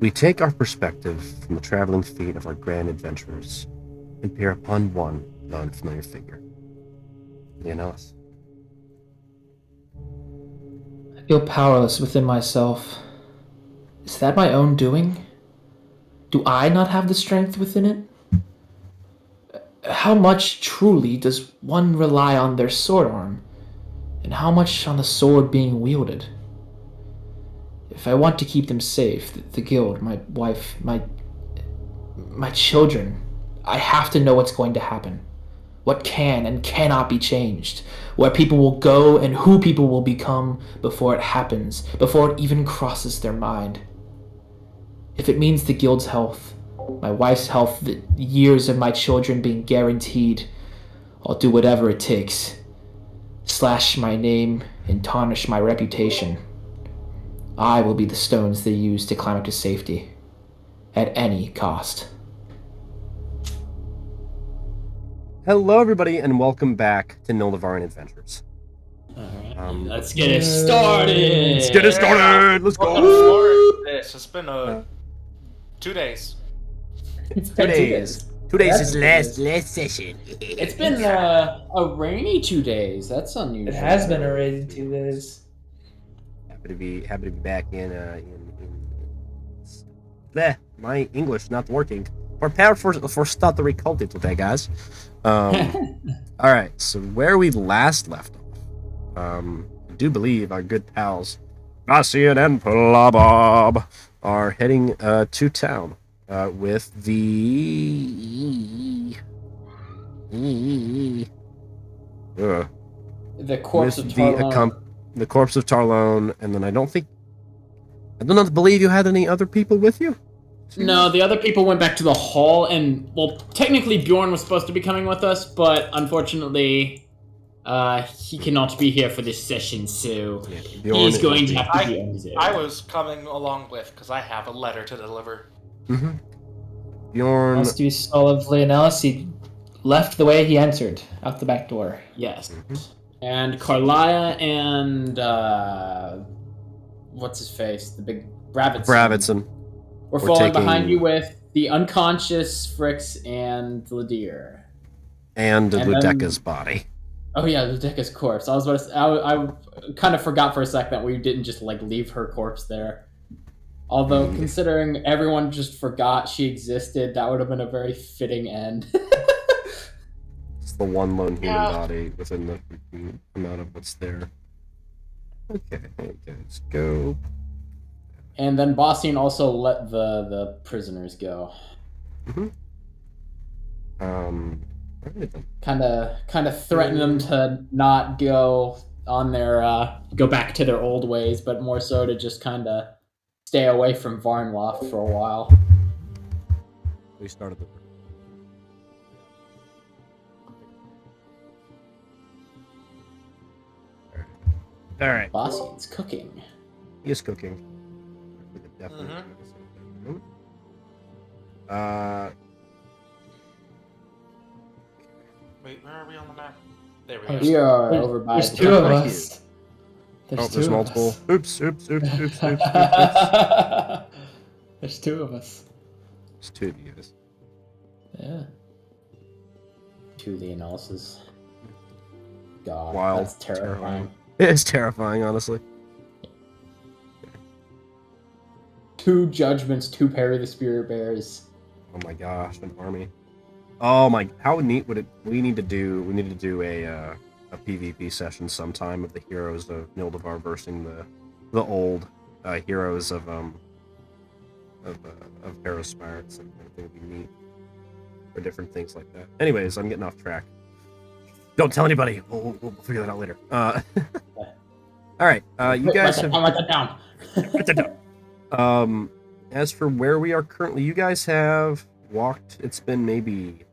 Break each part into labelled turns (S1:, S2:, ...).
S1: We take our perspective from the traveling feet of our grand adventurers and peer upon one unfamiliar figure. You know us.
S2: I feel powerless within myself. Is that my own doing? Do I not have the strength within it? How much truly does one rely on their sword arm, and how much on the sword being wielded? If I want to keep them safe, the guild, my wife, my children, I have to know what's going to happen. What can and cannot be changed, where people will go and who people will become before it happens, before it even crosses their mind. If it means the guild's health, my wife's health, the years of my children being guaranteed, I'll do whatever it takes. Slash my name and tarnish my reputation. I will be the stones they use to climb up to safety, at any cost.
S1: Hello, everybody, and welcome back to Nhildivarian Adventures.
S3: Alright, let's get it started!
S1: Let's get it started! Let's
S4: Looking
S1: go!
S4: forward to this. It's been 2 days.
S2: It's
S1: 2 days. 2 days is last session.
S3: It's been a rainy 2 days. That's unusual.
S2: It has been a rainy 2 days.
S1: Happy to be back in bleh, my English not working. Prepare for stuttering content today, guys. Alright, so where we last left off, I do believe our good pals Bastian and Plabob are heading to town with the
S3: corpse of Tarlone.
S1: The corpse of Tarlone, and then I don't believe you had any other people with you?
S3: No, the other people went back to the hall, and, well, technically Bjorn was supposed to be coming with us, but unfortunately, he cannot be here for this session, so he's going to have to be on his own.
S4: I was coming along with, because I have a letter to deliver.
S1: Mm-hmm. Bjorn...
S2: Must you saw of Leonelis, he left the way he entered, out the back door.
S3: Yes. Mm-hmm. And Carlia and, what's his face? The big Bravitson. We're falling behind you with the unconscious Fricks and Ladir.
S1: And Ludeka's body.
S3: Oh yeah, Ludeka's corpse. I was about to say, I kind of forgot for a second that we didn't just leave her corpse there. Although considering everyone just forgot she existed, that would have been a very fitting end.
S1: It's the one lone human body within the amount of what's there. Okay, let's go.
S3: And then Bastian also let the prisoners go.
S1: Mm-hmm.
S3: Kind of threatened them to not go on their go back to their old ways, but more so to just kind of stay away from Varnloft for a while.
S1: We started the. All right.
S3: Bastian's cooking.
S1: He is cooking. Definitely.
S4: Wait, where are we on the map? There we
S3: are.
S4: go.
S3: We are over by.
S2: There's two of us.
S1: There's multiple. Oops. There's
S2: two of us.
S1: There's two of you guys.
S3: Yeah. Two of the analysis. God,
S1: Wild.
S3: that's terrifying.
S1: It's terrifying, honestly.
S3: 2 judgments, 2 parry the spirit bears.
S1: Oh my gosh, an army. Oh my, how neat would it? We need to do a PvP session sometime of the heroes of Nhildivar versus the old heroes of Harrow Spirits. I think it would be neat for different things like that. Anyways, I'm getting off track. Don't tell anybody. We'll figure that out later. All right, you guys have.
S3: Write that down.
S1: Write that down. As for where we are currently, you guys have walked. It's been maybe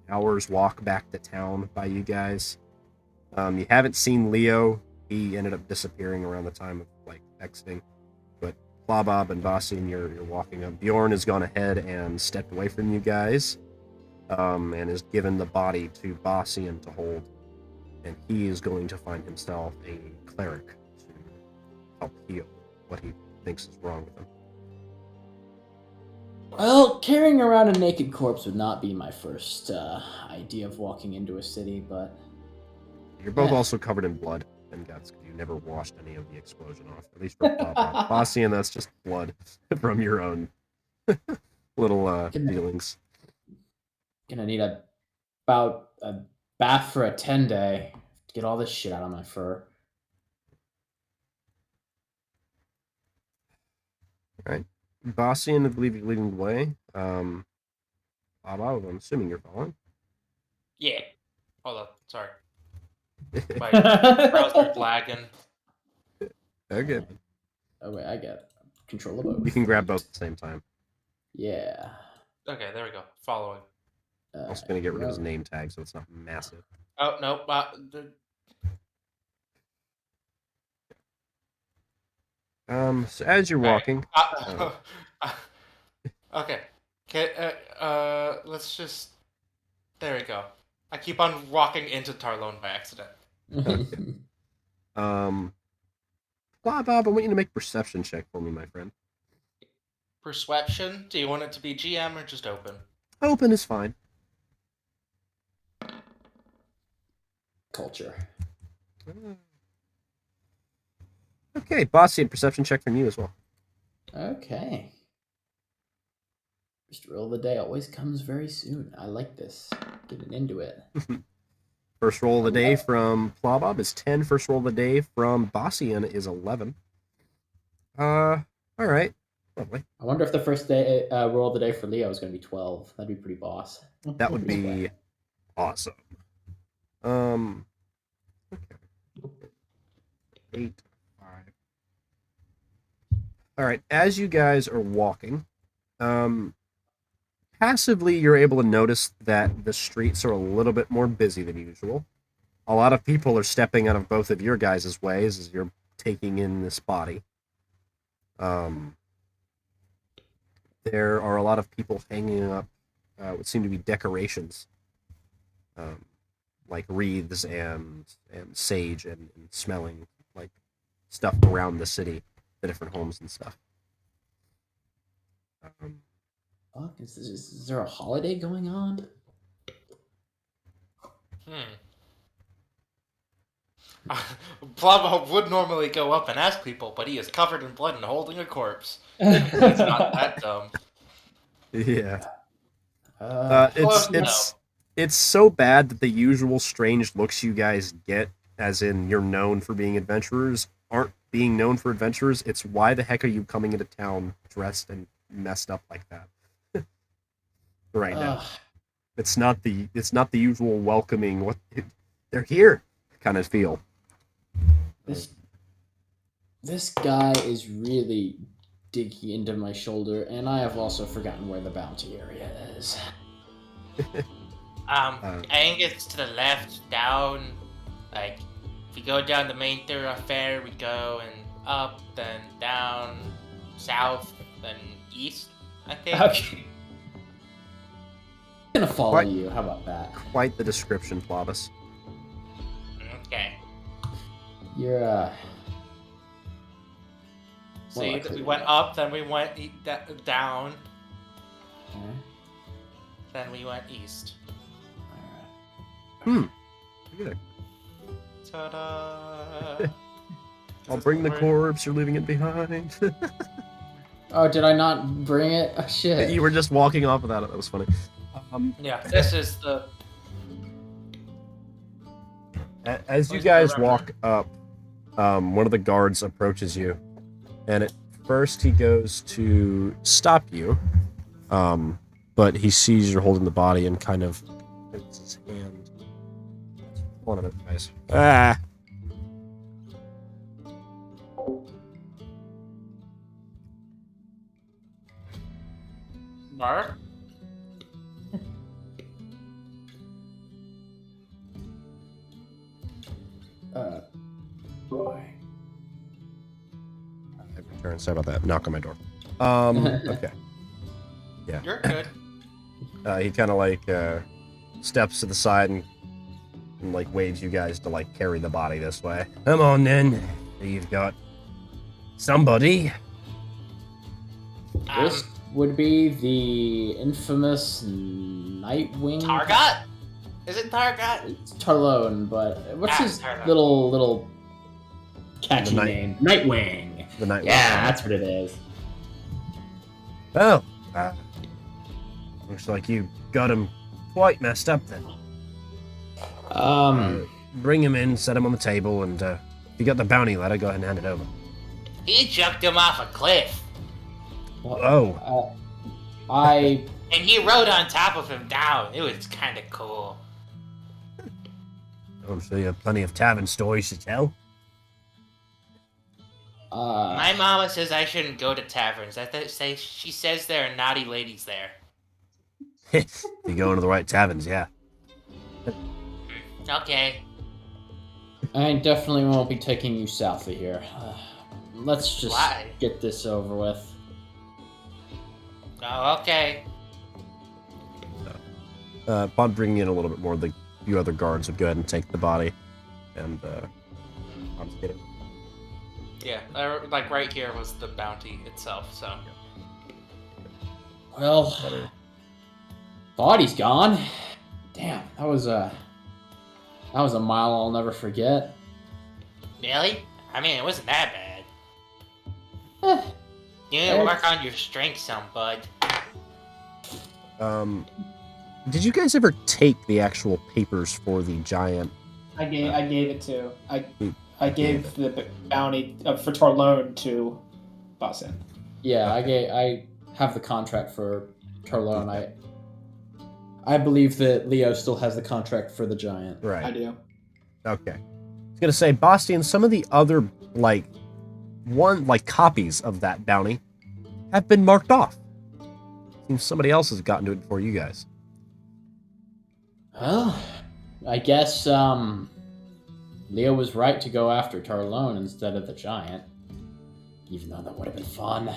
S1: hours walk back to town by you guys. You haven't seen Leo. He ended up disappearing around the time of exiting. But Plabob and Bastian, you're walking up. Bjorn has gone ahead and stepped away from you guys, and has given the body to Bastian to hold. And he is going to find himself a cleric to help heal what he thinks is wrong with him.
S3: Well, carrying around a naked corpse would not be my first idea of walking into a city, but...
S1: You're both
S3: Yeah.
S1: also covered in blood and guts because you never washed any of the explosion off. At least for Bob. Bossy, and that's just blood from your own little dealings.
S3: Gonna need about a bath for a 10-day to get all this shit out of my fur.
S1: Right. Bossy, and I believe you're leading the way. Bob, I'm assuming you're following.
S4: Yeah. Hold on. Sorry. My browser's lagging.
S1: Okay.
S3: Oh wait, I get control of both.
S1: You can grab both at the same time.
S3: Yeah.
S4: Okay, there we go. Following.
S1: I'm also going to get rid of his name tag so it's not massive.
S4: Oh, no.
S1: So as you're walking...
S4: Okay. Let's just... There we go. I keep on walking into Tarlone by accident.
S1: Okay. Bob, I want you to make a perception check for me, my friend.
S4: Perception? Do you want it to be GM or just open?
S1: Open is fine.
S3: Culture.
S1: Okay, Bossy, and perception check from you as well.
S3: Okay. First roll of the day always comes very soon. I like this. Getting into it.
S1: First roll of the day from Plobob is 10. First roll of the day from Bossian is 11. All right. Lovely.
S3: I wonder if the first day roll of the day for Leo is going to be 12. That'd be pretty boss.
S1: That would be awesome. Okay. 8, 5. All right. As you guys are walking, passively you're able to notice that the streets are a little bit more busy than usual. A lot of people are stepping out of both of your guys' ways as you're taking in this body. There are a lot of people hanging up what seem to be decorations, like wreaths and sage and smelling like stuff around the city, the different homes and stuff.
S3: Fuck, is there a holiday going on?
S4: Plumbo would normally go up and ask people, but he is covered in blood and holding a corpse. He's not that dumb.
S1: Yeah.
S4: Well,
S1: It's so bad that the usual strange looks you guys get, as in you're known for being adventurers, aren't being known for adventurers. It's why the heck are you coming into town dressed and messed up like that right now? It's not the usual welcoming, what they're here kind of feel.
S3: This guy is really digging into my shoulder, and I have also forgotten where the bounty area is.
S4: I think it's to the left, down. Like, if we go down the main thoroughfare, we go and up, then down, south, then east, I think.
S3: Okay. I'm gonna follow you. How about that?
S1: Quite the description, Plobus.
S4: Okay.
S3: You're
S4: See, we went up, then we went down,
S3: Okay.
S4: then we went east.
S1: Look at it.
S4: Ta-da!
S1: I'll bring the corpse, you're leaving it behind.
S3: Oh, did I not bring it? Oh, shit.
S1: You were just walking off without it, that was funny.
S4: Yeah, this is the...
S1: As you guys walk up, one of the guards approaches you, and at first he goes to stop you, but he sees you're holding the body and kind of puts his hand. One of it, guys. Ah!
S4: Mark?
S3: Boy.
S1: I've returned. Sorry about that. Knock on my door. Okay. Yeah.
S4: You're good.
S1: He kind of like steps to the side and like waves you guys to like carry the body this way. Come on then. You've got somebody.
S3: would be the infamous Nightwing.
S4: Targot? Is it Targot?
S3: It's Tarlone, but what's his
S4: Tarlone.
S3: little catchy
S1: The
S3: name? Nightwing.
S1: The Nightwing.
S3: Yeah, that's what it is.
S1: Oh, looks like you got him quite messed up then. Bring him in, set him on the table, and if you got the bounty letter, go ahead and hand it over.
S4: He chucked him off a cliff.
S1: Oh,
S3: I
S4: And he rode on top of him down. It was kind of cool.
S1: I'm sure you have plenty of tavern stories to tell.
S4: My mama says I shouldn't go to taverns. She says there are naughty ladies there.
S1: If you go into the right taverns, yeah.
S4: Okay.
S3: I definitely won't be taking you south of here. Let's just
S4: Why?
S3: get this over with.
S4: Oh, okay.
S1: Upon bringing in a little bit more, the few other guards would go ahead and take the body, and confiscate it.
S4: Yeah, like right here was the bounty itself, so.
S3: Well, body's gone. Damn, that was a mile I'll never forget.
S4: Really? I mean, it wasn't that bad.
S3: Eh,
S4: You need to work on your strength some, bud.
S1: Did you guys ever take the actual papers for the giant?
S2: I gave it to. I gave the bounty for Torlone to Boston.
S3: yeah, I have the contract for Tarlone. I believe that Leo still has the contract for the giant.
S1: Right.
S2: I do.
S1: Okay. I was gonna say, Bastian, some of the other copies of that bounty have been marked off. Seems somebody else has gotten to it before you guys.
S3: Well, I guess Leo was right to go after Tarlone instead of the giant. Even though that would have been fun.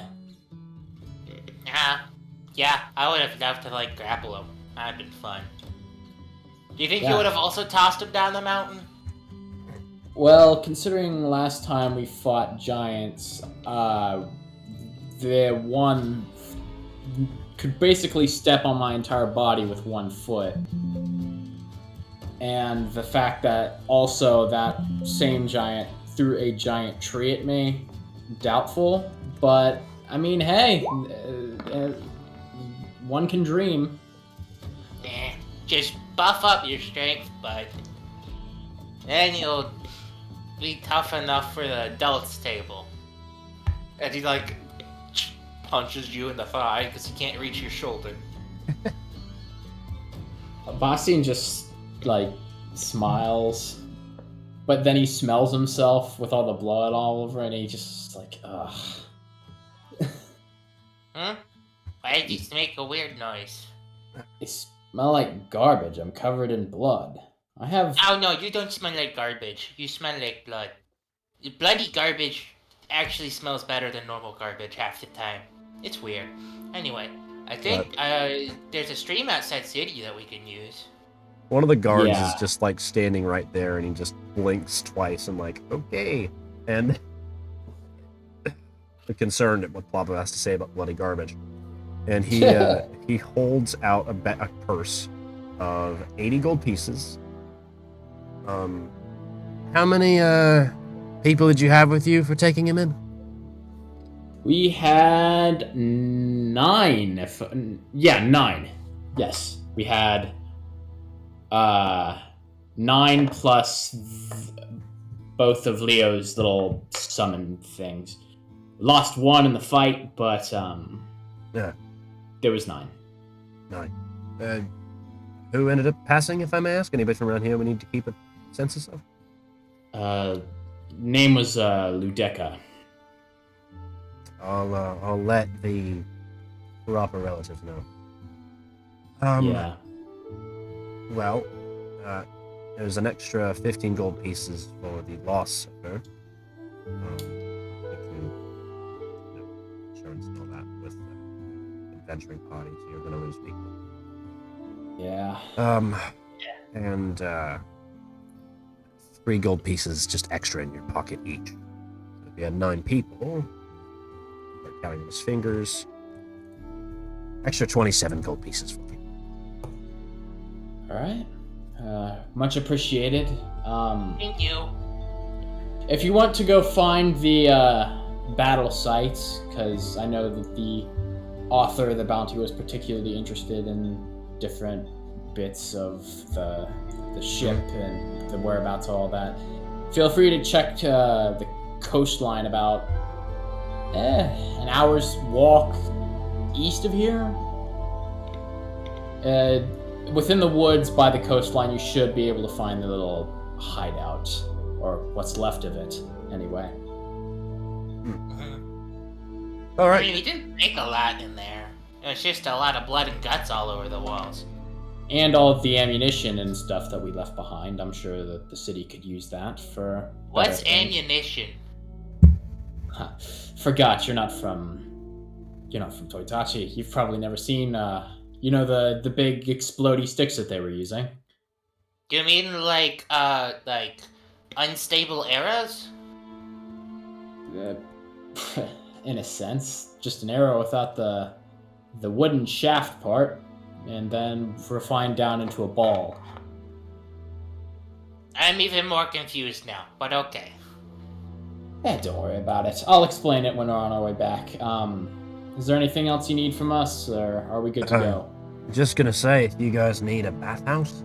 S4: Yeah, I would have loved to, grapple him. That'd been fun. Do you think
S3: Yeah.
S4: you would have also tossed him down the mountain?
S3: Well, considering last time we fought giants, the one could basically step on my entire body with 1 foot. And the fact that also that same giant threw a giant tree at me, doubtful. But, I mean, hey, one can dream.
S4: Just buff up your strength, bud. Then you'll be tough enough for the adults table. And he, punches you in the thigh because he can't reach your shoulder.
S3: Bastian just, smiles. But then he smells himself with all the blood all over it, and he just, ugh.
S4: Why did you make a weird noise?
S3: I smell like garbage. I'm covered in blood. I have...
S4: Oh no, you don't smell like garbage. You smell like blood. Bloody garbage actually smells better than normal garbage half the time. It's weird. Anyway, I think there's a stream outside city that we can use.
S1: One of the guards
S3: Yeah.
S1: is just standing right there, and he just blinks twice and okay, and concerned at what Plavo has to say about bloody garbage, and he he holds out a purse of 80 gold pieces. How many people did you have with you for taking him in?
S3: We had 9. 9. Yes, we had 9 plus both of Leo's little summon things. Lost 1 in the fight, but
S1: Yeah.
S3: there was 9.
S1: 9. Who ended up passing, if I may ask? Anybody from around here we need to keep a census of?
S3: Name was Ludeca.
S1: I'll let the proper relatives know.
S3: Yeah.
S1: Well, there's an extra 15 gold pieces for the loss of her. Insurance and all that with adventuring parties. You're gonna lose people.
S3: Yeah.
S1: And 3 gold pieces just extra in your pocket each. So if you had 9 people, start counting his fingers. extra 27 gold pieces for you.
S3: All right. Much appreciated.
S4: Thank you.
S3: If you want to go find the battle sites, because I know that the author of the bounty was particularly interested in different bits of the ship and the whereabouts of all that, feel free to check the coastline about an hour's walk east of here. Within the woods by the coastline, you should be able to find the little hideout, or what's left of it, anyway.
S1: All
S4: I
S1: right.
S4: mean, we didn't make a lot in there. It was just a lot of blood and guts all over the walls.
S3: And all of the ammunition and stuff that we left behind. I'm sure that the city could use that for...
S4: What's
S3: better things.
S4: ammunition?
S3: Forgot, you're not from Toitachi. You've probably never seen, the big explodey sticks that they were using.
S4: Do you mean like unstable arrows?
S3: In a sense, just an arrow without the wooden shaft part, and then refined down into a ball.
S4: I'm even more confused now, but okay.
S3: Don't worry about it. I'll explain it when we're on our way back. Is there anything else you need from us, or are we good to go?
S1: Just gonna say, if you guys need a bathhouse,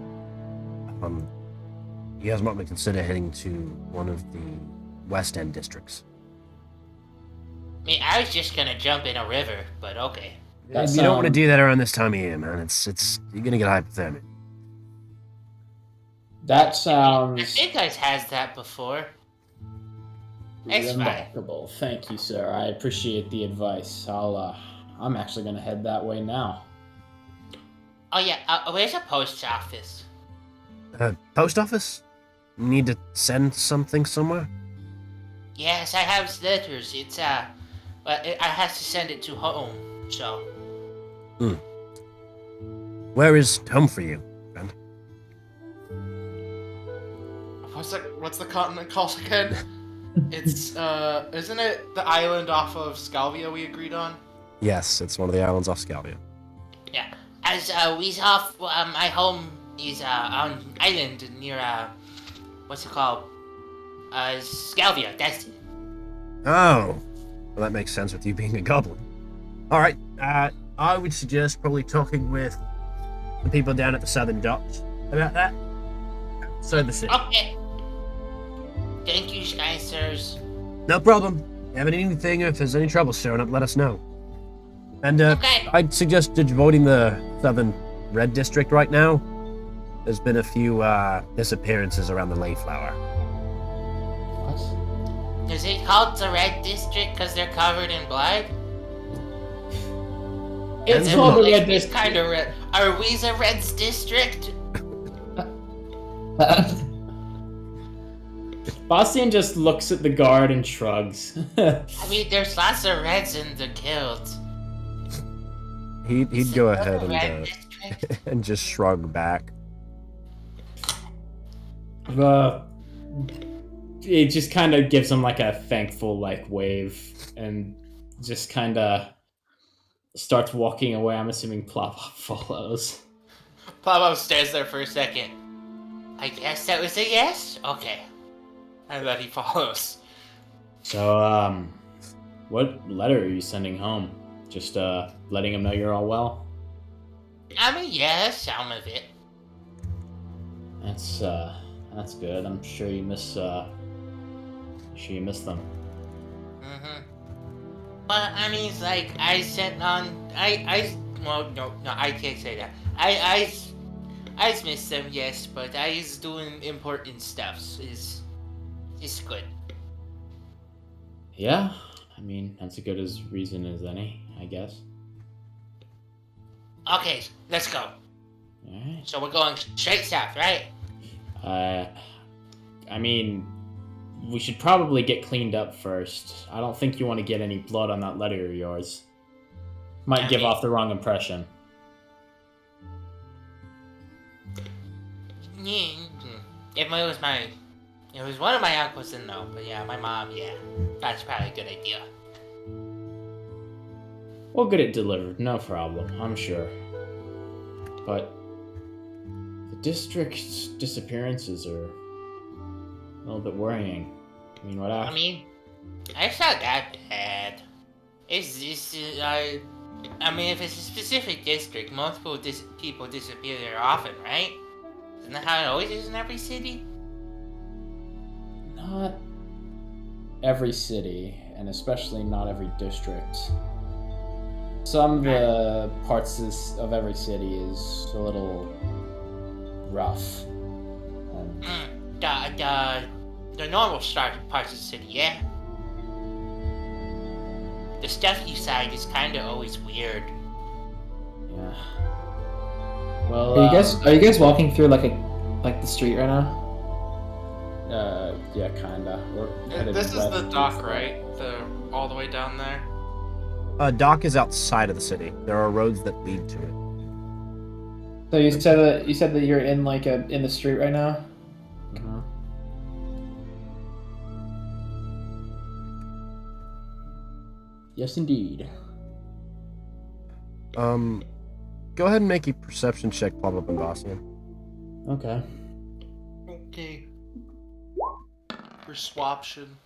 S1: you guys might consider heading to one of the West End districts.
S4: I mean, I was just gonna jump in a river, but okay.
S3: That
S1: You don't want to
S3: sound-
S1: do that around this time of year, man. It's you're gonna get hypothermia.
S3: That
S4: I
S3: sounds
S4: think I has that before. It's fine.
S3: remarkable. Thank you, sir. I appreciate the advice. I'm actually gonna head that way now.
S4: Oh yeah, where's a post office?
S1: Post office? You need to send something somewhere?
S4: Yes, I have letters. It's but I have to send it to home. So
S1: Where is home for you, friend?
S5: What's the continent called again? It's isn't it the island off of Scalvia we agreed on?
S1: Yes, it's one of the islands off Scalvia.
S4: yeah, as we's off. My home is on an island near what's it called? Scalvia. That's it.
S1: Oh, well, that makes sense with you being a goblin. All right, I would suggest probably talking with the people down at the Southern Docks about that. Outside the city.
S4: Okay. Thank you, Sky Sirs.
S1: No problem. Have anything, if there's any trouble showing up, let us know. And
S4: Okay.
S1: I'd suggest avoiding the Southern Red District right now. There's been a few disappearances around the Layflower.
S3: What?
S4: Is it called the Red District because they're covered in blood?
S3: It's
S1: And
S3: called the
S1: look.
S3: Red
S4: It's
S3: District.
S4: kind of red. Are we the Reds District?
S3: Bastian just looks at the guard and shrugs.
S4: I mean, there's lots of Reds in the guild.
S1: He'd go ahead
S4: Red
S1: and
S4: District?
S1: and just shrug back.
S3: It just kind of gives him like a thankful wave, and just kind of starts walking away. I'm assuming Plop follows.
S4: Pablo stares there for a second. I guess that was a yes? Okay. And then he follows.
S3: So, what letter are you sending home? Just letting him know you're all well?
S4: I mean, yeah, that's some of it.
S3: That's good. I'm sure you miss them.
S4: Mm-hmm. But, I mean, it's like, I sent on... Well, no, I can't say that. I miss them, yes, but I is doing important stuff. Is good.
S3: Yeah, I mean, that's as good as reason as any, I guess.
S4: Okay, let's go.
S3: Alright.
S4: So we're going straight south, right?
S3: I mean, we should probably get cleaned up first. I don't think you want to get any blood on that letter of yours. Might give off the wrong impression.
S4: It was one of my uncles, then no, but yeah, my mom, yeah. That's probably a good idea.
S3: We'll get it delivered, no problem, I'm sure. But the district's disappearances are a little bit worrying. I mean, what
S4: I
S3: happened?
S4: mean, it's not that bad. It's just, I mean, if it's a specific district, multiple people disappear there often, right? Isn't that how it always is in every city?
S3: Not every city, and especially not every district. Some of the parts of every city is a little rough.
S4: The normal parts of the city, yeah. The stuffy side is kind of always weird.
S3: Yeah. Well,
S2: Are you guys walking through like the street right now?
S3: Yeah, kinda. We're headed
S5: This is
S3: west.
S5: the dock, right? All the way down there.
S1: Dock is outside of the city. There are roads that lead to it.
S2: So you said that you're in in the street right now.
S3: Mhm. Yes, indeed.
S1: Go ahead and make a perception check, pop up in Boston.
S3: Okay.
S5: Okay. Persuasion.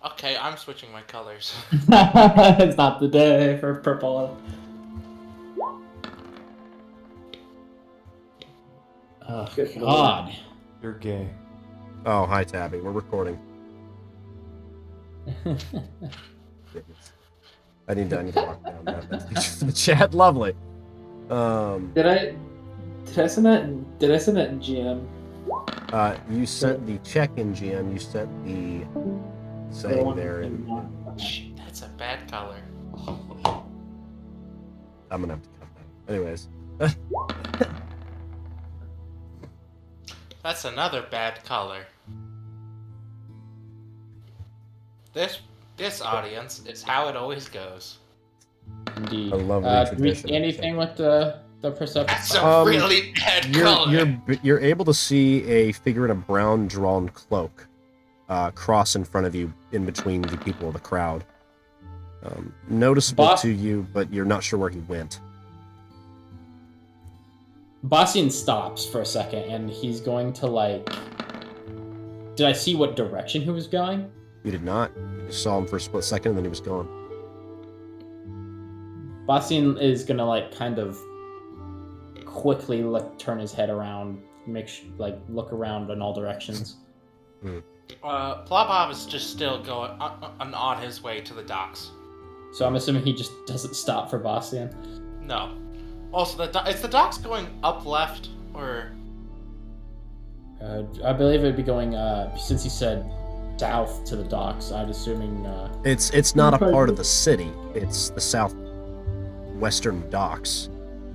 S5: Okay, I'm switching my colors.
S2: It's not the day for purple.
S3: Oh,
S2: Good
S3: God.
S6: You're gay.
S1: Oh, hi, Tabby. We're recording. I need to lock down that message for the chat. Lovely.
S2: Did I send that? Did I send that in GM?
S1: You sent the check in GM. You sent the saying there, and
S5: That's a bad color.
S1: I'm gonna have to cut that. Anyways,
S5: That's another bad color. This audience is how it always goes.
S3: Indeed.
S1: A lovely
S3: Do we
S1: tradition.
S3: see anything with the perception?
S5: That's a
S1: Um,
S5: really bad color.
S1: you're able to see a figure in a brown drawn cloak cross in front of you, in between the people of the crowd. Noticeable
S3: Boss-
S1: to you, but you're not sure where he went.
S3: Bastian stops for a second, and he's going to Did I see what direction he was going?
S1: You did not. You saw him for a split second, and then he was gone.
S3: Bastian is gonna kind of quickly turn his head around, look around in all directions.
S5: Plobob is just still going on his way to the docks.
S3: So I'm assuming he just doesn't stop for Bastian.
S5: No. Also, is the docks going up left or?
S3: I believe it'd be going since he said south to the docks. I'm assuming.
S1: It's not a part of the city. It's the southwestern docks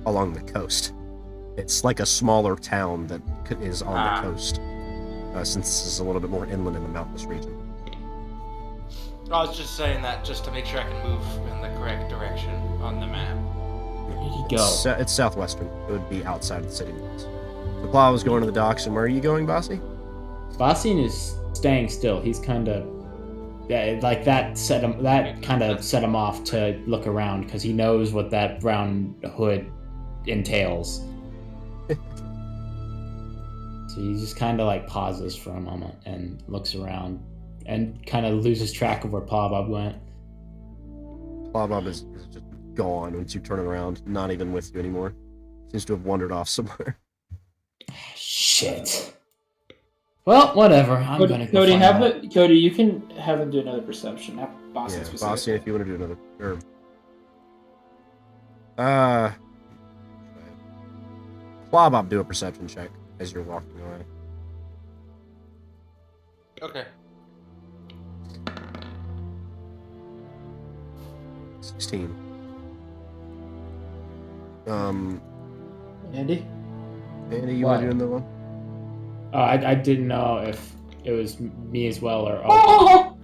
S1: along the coast. It's like a smaller town that is on the coast, since this is a little bit more inland in the mountainous region.
S5: I was just saying that just to make sure I can move in the correct direction on the map.
S3: Where did he go?
S1: It's southwestern. It would be outside of the city limits. The plow was going to the docks, and where are you going, Bossy?
S3: Bastian is staying still. He's kind of that kind of set him off to look around because he knows what that brown hood entails. So he just kind of pauses for a moment and looks around and kind of loses track of where Plobob went.
S1: Plobob is just gone once you turn it around. Not even with you anymore. Seems to have wandered off somewhere.
S3: Shit. Well, whatever. I'm gonna go
S2: Cody,
S3: find out.
S2: Cody, you can have him do another perception. Have Boston
S1: Yeah,
S2: specific.
S1: Bossy, if you want to do another. Plobob, do a perception check as you're walking away.
S5: Okay.
S1: 16.
S2: Andy?
S1: Andy, you want to do another one?
S3: I didn't know if it was me as well or.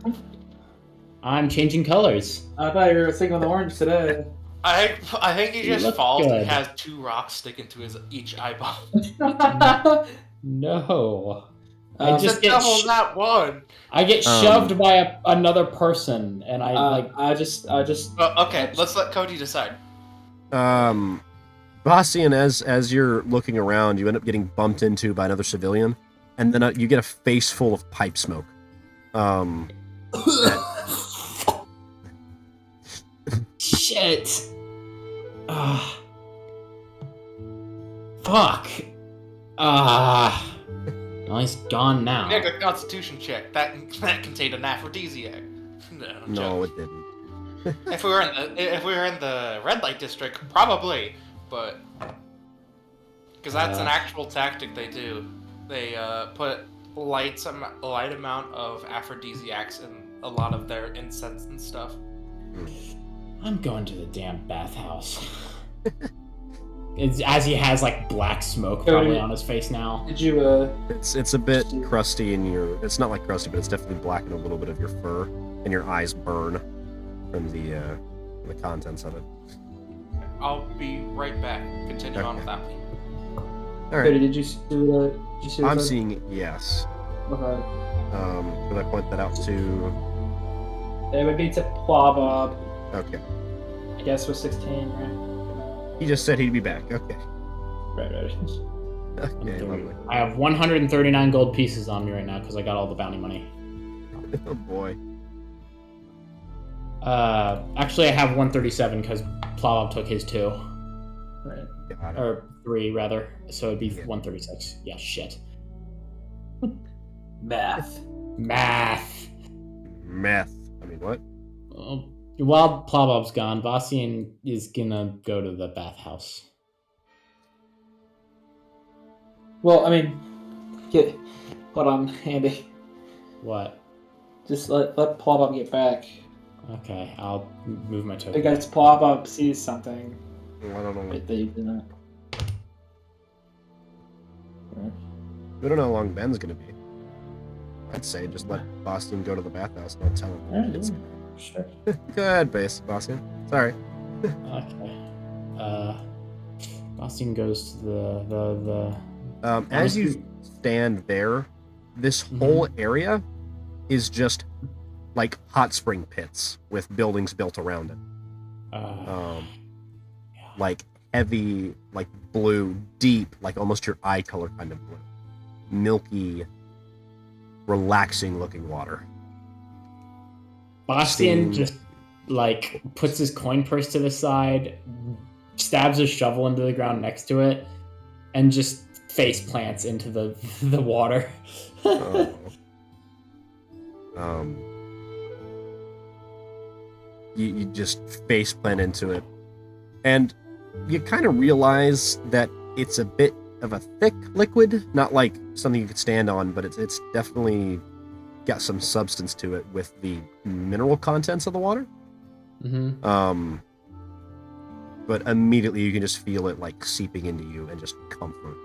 S3: I'm changing colors.
S2: I thought you were sticking with the orange today.
S5: I think he
S3: You
S5: just
S3: look
S5: falls
S3: good.
S5: and has 2 rocks sticking to each eyeball.
S3: No. I
S5: It's
S3: just
S5: a
S3: get
S5: double, not one.
S3: I get shoved by another person, and
S2: I just.
S5: Okay, let's let Cody decide.
S1: Bastian, as you're looking around, you end up getting bumped into by another civilian, and then you get a face full of pipe smoke.
S3: Shit. Fuck. Well, he's gone now.
S5: Make a Constitution check. That contained an aphrodisiac.
S1: No, it didn't.
S5: If we were in the red light district, probably, but because that's an actual tactic they do. They put a light amount of aphrodisiacs in a lot of their incense and stuff.
S3: I'm going to the damn bathhouse. As he has like black smoke probably on his face now.
S2: Did you
S1: It's a bit crusty in your. It's not like crusty, but it's definitely black in a little bit of your fur, and your eyes burn from the contents of it.
S5: I'll be right back. Continue on without me.
S1: All right.
S2: Cody, did you see the?
S1: I'm seeing it. Yes.
S2: Okay.
S1: Could I point that out to?
S2: It would be to Plobbob.
S1: Okay.
S2: I guess with 16, right?
S1: He just said he'd be back. Okay.
S2: Right.
S1: Okay. Lovely.
S3: I have 139 gold pieces on me right now because I got all the bounty money.
S1: Oh boy.
S3: Actually, I have 137 because Plowbob took his 2.
S2: Right.
S1: Got it.
S3: Or 3, rather. So it'd be
S1: Yeah.
S3: 136. Yeah, shit.
S2: Math.
S3: Math.
S1: Meth. I mean, what?
S3: While Plowbob's gone, Bastian is gonna go to the bathhouse.
S2: Well, I mean, hold on, Andy.
S3: What?
S2: Just let Plobbob get back.
S3: Okay, I'll move my token.
S2: Because Plobbob sees something
S1: I don't know.
S2: that you do not.
S1: We don't know how long Ben's gonna be. I'd say just let Bastian go to the bathhouse and I'll tell him.
S2: Alright, yeah, sure.
S1: Go ahead, Bastian. Sorry.
S3: Okay. Bastian goes to the
S1: As you stand there, this whole area is just like hot spring pits with buildings built around it. Like heavy, like blue, deep, like almost your eye color kind of blue. Milky, relaxing looking water.
S3: Bastian just like puts his coin purse to the side, stabs a shovel into the ground next to it, and just face plants into the water.
S1: You just face plant into it, and you kind of realize that it's a bit of a thick liquid, not like something you could stand on, but it's definitely got some substance to it with the mineral contents of the water. But immediately you can just feel it like seeping into you and just comfort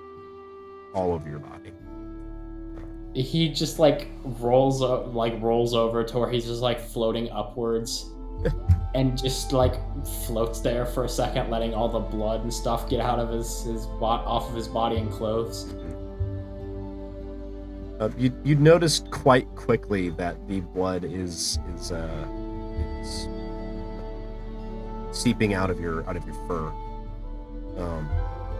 S1: all over your body.
S3: He just like rolls over to where he's just like floating upwards and just like floats there for a second, letting all the blood and stuff get out of off of his body and clothes.
S1: You noticed quite quickly that the blood is seeping out of your fur,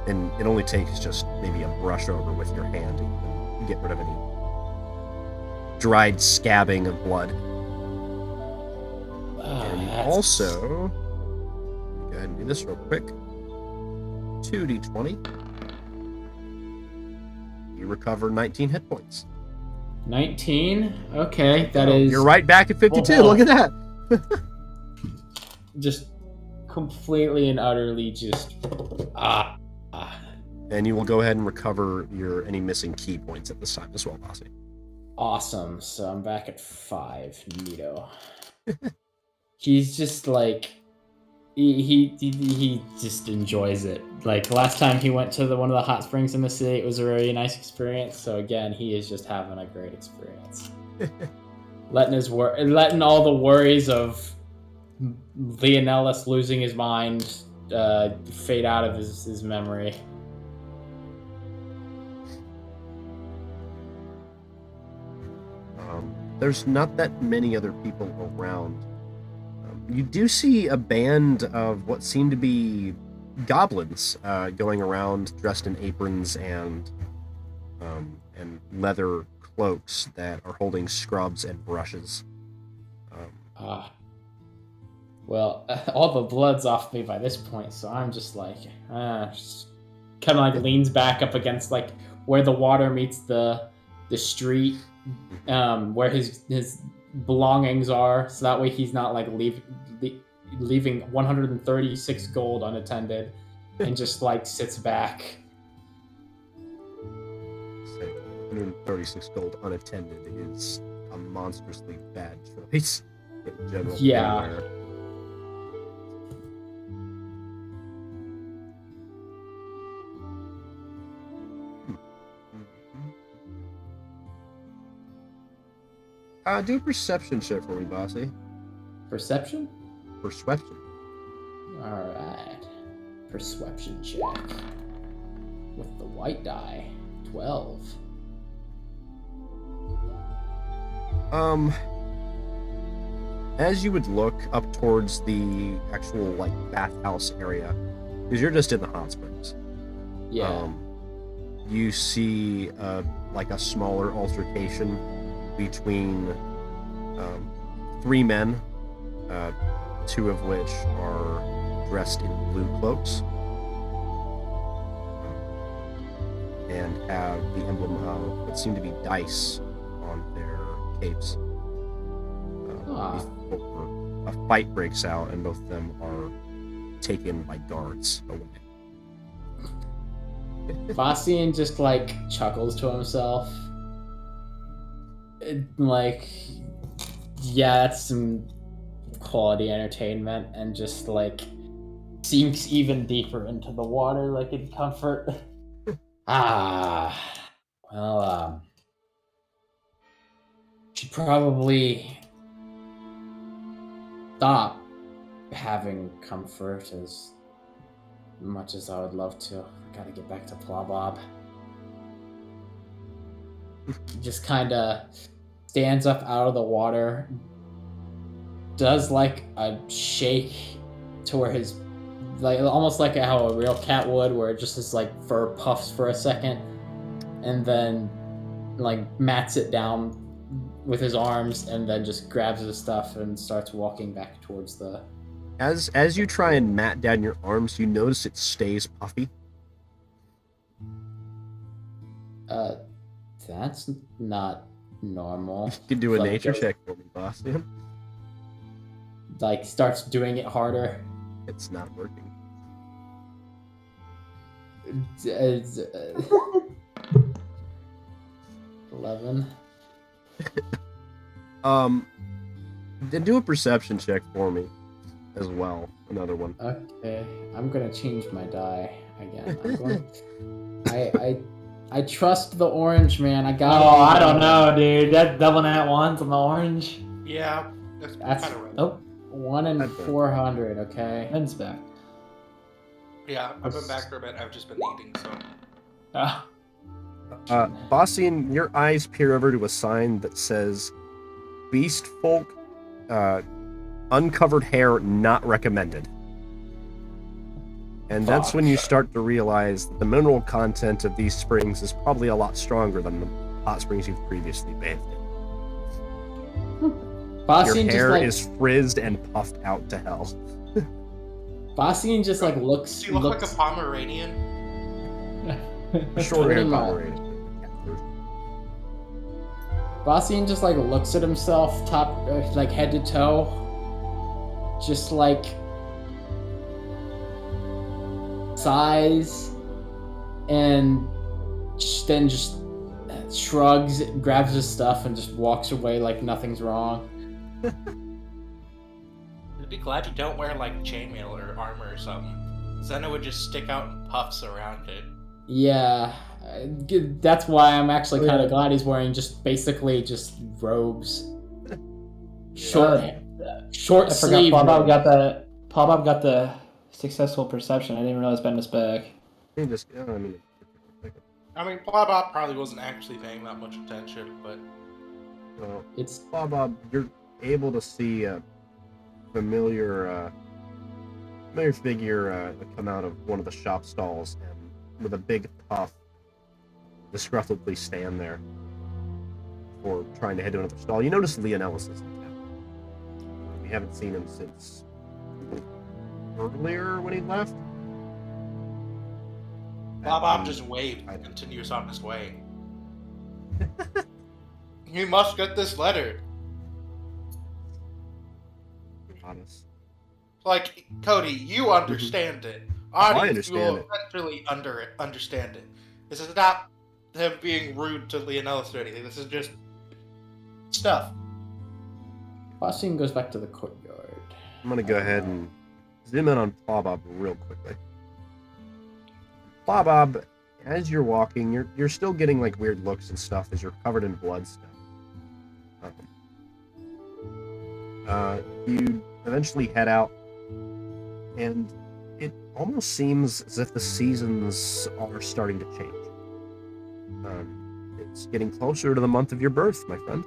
S1: and it only takes just maybe a brush over with your hand to get rid of any dried scabbing of blood. And also, go ahead and do this real quick. 2d20. You recover 19 hit points.
S3: 19? Okay, that is...
S1: You're right back at 52.
S3: Oh.
S1: Look at that.
S3: Just completely and utterly just...
S1: And you will go ahead and recover any missing key points at this time as well, Bossy.
S3: Awesome. So I'm back at 5. Neato. He's just like... He just enjoys it. Like last time he went to one of the hot springs in the city, it was a really nice experience. So again, he is just having a great experience. letting all the worries of Leonellus losing his mind fade out of his memory.
S1: there's not that many other people around. You do see a band of what seem to be goblins going around dressed in aprons and leather cloaks that are holding scrubs and brushes.
S3: Well, all the blood's off me by this point, so I'm just like, just kind of like leans back up against like where the water meets the street, where his belongings are, so that way he's not like leaving 136 gold unattended, and just like sits back.
S1: 136 gold unattended is a monstrously bad choice in general.
S3: Yeah.
S1: Anywhere. Do a perception check for me, bossy.
S3: Perception?
S1: Perception.
S3: Alright. Perception check. With the white die. 12.
S1: As you would look up towards the actual, like, bathhouse area, because you're just in the hot springs.
S3: Yeah.
S1: You see, like, a smaller altercation between three men, two of which are dressed in blue cloaks and have the emblem of what seem to be dice on their capes. Before a fight breaks out and both of them are taken by guards away.
S3: Bastian just like chuckles to himself. Like, yeah, that's some quality entertainment, and just like sinks even deeper into the water like in comfort. Well, should probably stop having comfort as much as I would love to. I gotta get back to Plobob. Just kind of stands up out of the water, does like a shake to where his, like almost like how a real cat would, where it just is like fur puffs for a second, and then like mats it down with his arms, and then just grabs his stuff and starts walking back towards the.
S1: As you try and mat down your arms, you notice it stays puffy.
S3: That's not normal.
S1: You can do a
S3: Like,
S1: nature check for me, Bastian.
S3: Like starts doing it harder.
S1: It's not working.
S3: It's, 11.
S1: Then do a perception check for me as well. Another one.
S3: Okay, I'm gonna change my die again. I'm going. I trust the orange, man. I got.
S2: Oh, I don't know, dude. That double nat ones on the orange.
S5: Yeah,
S3: That's
S5: kind of right.
S3: oh, 1 in 400. Okay.
S2: Ben's back.
S5: Yeah, I've been back for a bit. I've just been eating, so.
S1: Bastian, your eyes peer over to a sign that says Beast Folk, uncovered hair not recommended. And that's when you start to realize that the mineral content of these springs is probably a lot stronger than the hot springs you've previously bathed in.
S3: Bastian
S1: Your hair
S3: just, like,
S1: is frizzed and puffed out to hell.
S3: Bastian just like looks.
S5: Do you look like a Pomeranian?
S1: Short hair
S3: Pretty much.
S1: Pomeranian.
S3: Bastian just like looks at himself, top like head to toe, just like sighs, and then just shrugs, grabs his stuff, and just walks away like nothing's wrong.
S5: I'd be glad you don't wear like chainmail or armor or something. 'Cause then it would just stick out in puffs around it.
S3: Yeah, that's why I'm actually kind of glad he's wearing just basically just robes. Short
S2: I forgot
S3: sleeve.
S2: Plobob got the successful perception. I didn't realize Ben was back.
S1: You just, I mean,
S5: I mean, Blabop probably wasn't actually paying that much attention, but
S1: So,
S2: It's
S1: Bob, you're able to see a familiar figure come out of one of the shop stalls and with a big puff disgruntledly stand there before trying to head to another stall. You notice Leonellis is in town. We haven't seen him since earlier when he left.
S5: Bob just waved and continues on his way. You must get this letter.
S1: Honest.
S5: Like, Cody, you understand it.
S1: I
S5: Audience,
S1: understand
S5: you will
S1: it.
S5: eventually understand it. This is not him being rude to Leonellis or anything. This is just stuff.
S2: Bossing goes back to the courtyard.
S1: I'm gonna go ahead and zoom in on Bob real quickly. Bob, as you're walking, you're still getting like weird looks and stuff as you're covered in blood stuff. You eventually head out, and it almost seems as if the seasons are starting to change. It's getting closer to the month of your birth, my friend.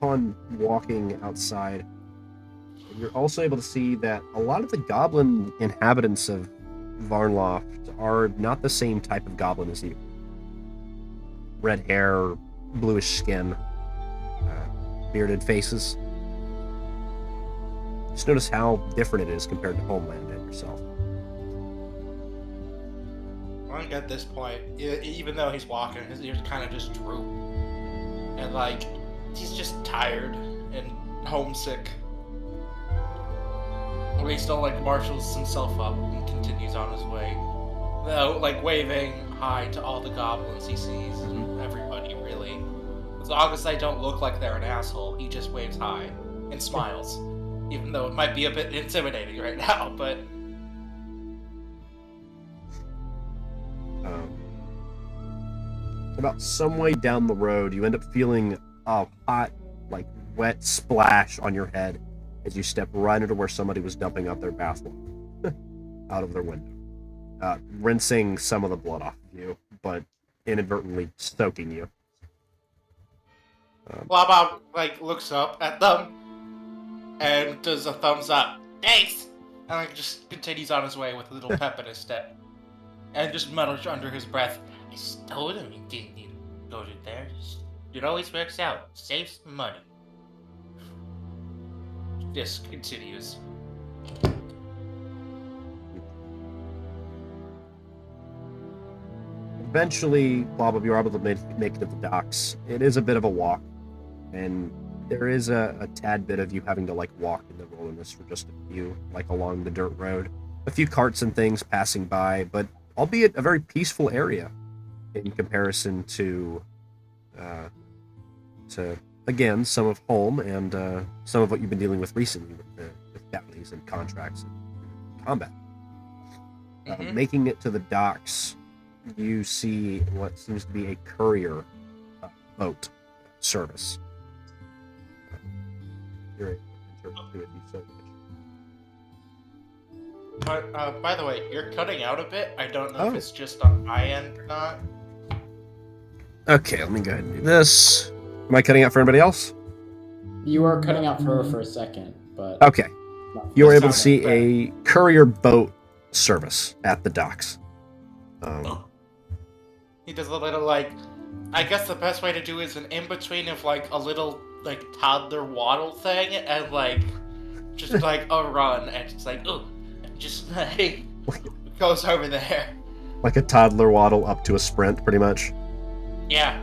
S1: Upon walking outside, you're also able to see that a lot of the goblin inhabitants of Varnloft are not the same type of goblin as you. Red hair, bluish skin, bearded faces. Just notice how different it is compared to Homeland and yourself.
S5: I think at this point, even though he's walking, his ears kind of just droop. And, like, he's just tired and homesick. But he still, like, marshals himself up and continues on his way. Though, like, waving hi to all the goblins he sees, and everybody, really. As long as they don't look like they're an asshole, he just waves hi and smiles. Even though it might be a bit intimidating right now, but...
S1: About some way down the road, you end up feeling a hot, like, wet splash on your head as you step right into where somebody was dumping out their bathwater out of their window, rinsing some of the blood off of you, but inadvertently soaking you.
S5: Blabba, like, looks up at them and does a thumbs up. Thanks! And, like, just continues on his way with a little pep in his step. And just mutters under his breath, I told him you didn't need to go to there. It always works out. Saves money. Just continues.
S1: Eventually, Bob, you're able to make it to the docks. It is a bit of a walk, and there is a tad bit of you having to, like, walk in the wilderness for just a few, like, along the dirt road. A few carts and things passing by, but albeit a very peaceful area in comparison to again, some of home and some of what you've been dealing with recently with bounties and contracts and combat. Making it to the docks, you see what seems to be a courier boat service. You're able to interpret it if you so wish.
S5: But, by the way, you're cutting out a bit. I don't know if it's just on my end or not.
S1: Okay, let me go ahead and do this. Am I cutting out for anybody else?
S2: You are cutting out for her for a second, but...
S1: Okay. You were able to see a courier boat service at the docks.
S5: He does a little, like... I guess the best way to do is an in-between of, like, a little, like, toddler waddle thing, and, like, just, like, a run, and it's like, ooh, just, like, goes over there.
S1: Like a toddler waddle up to a sprint, pretty much.
S5: Yeah.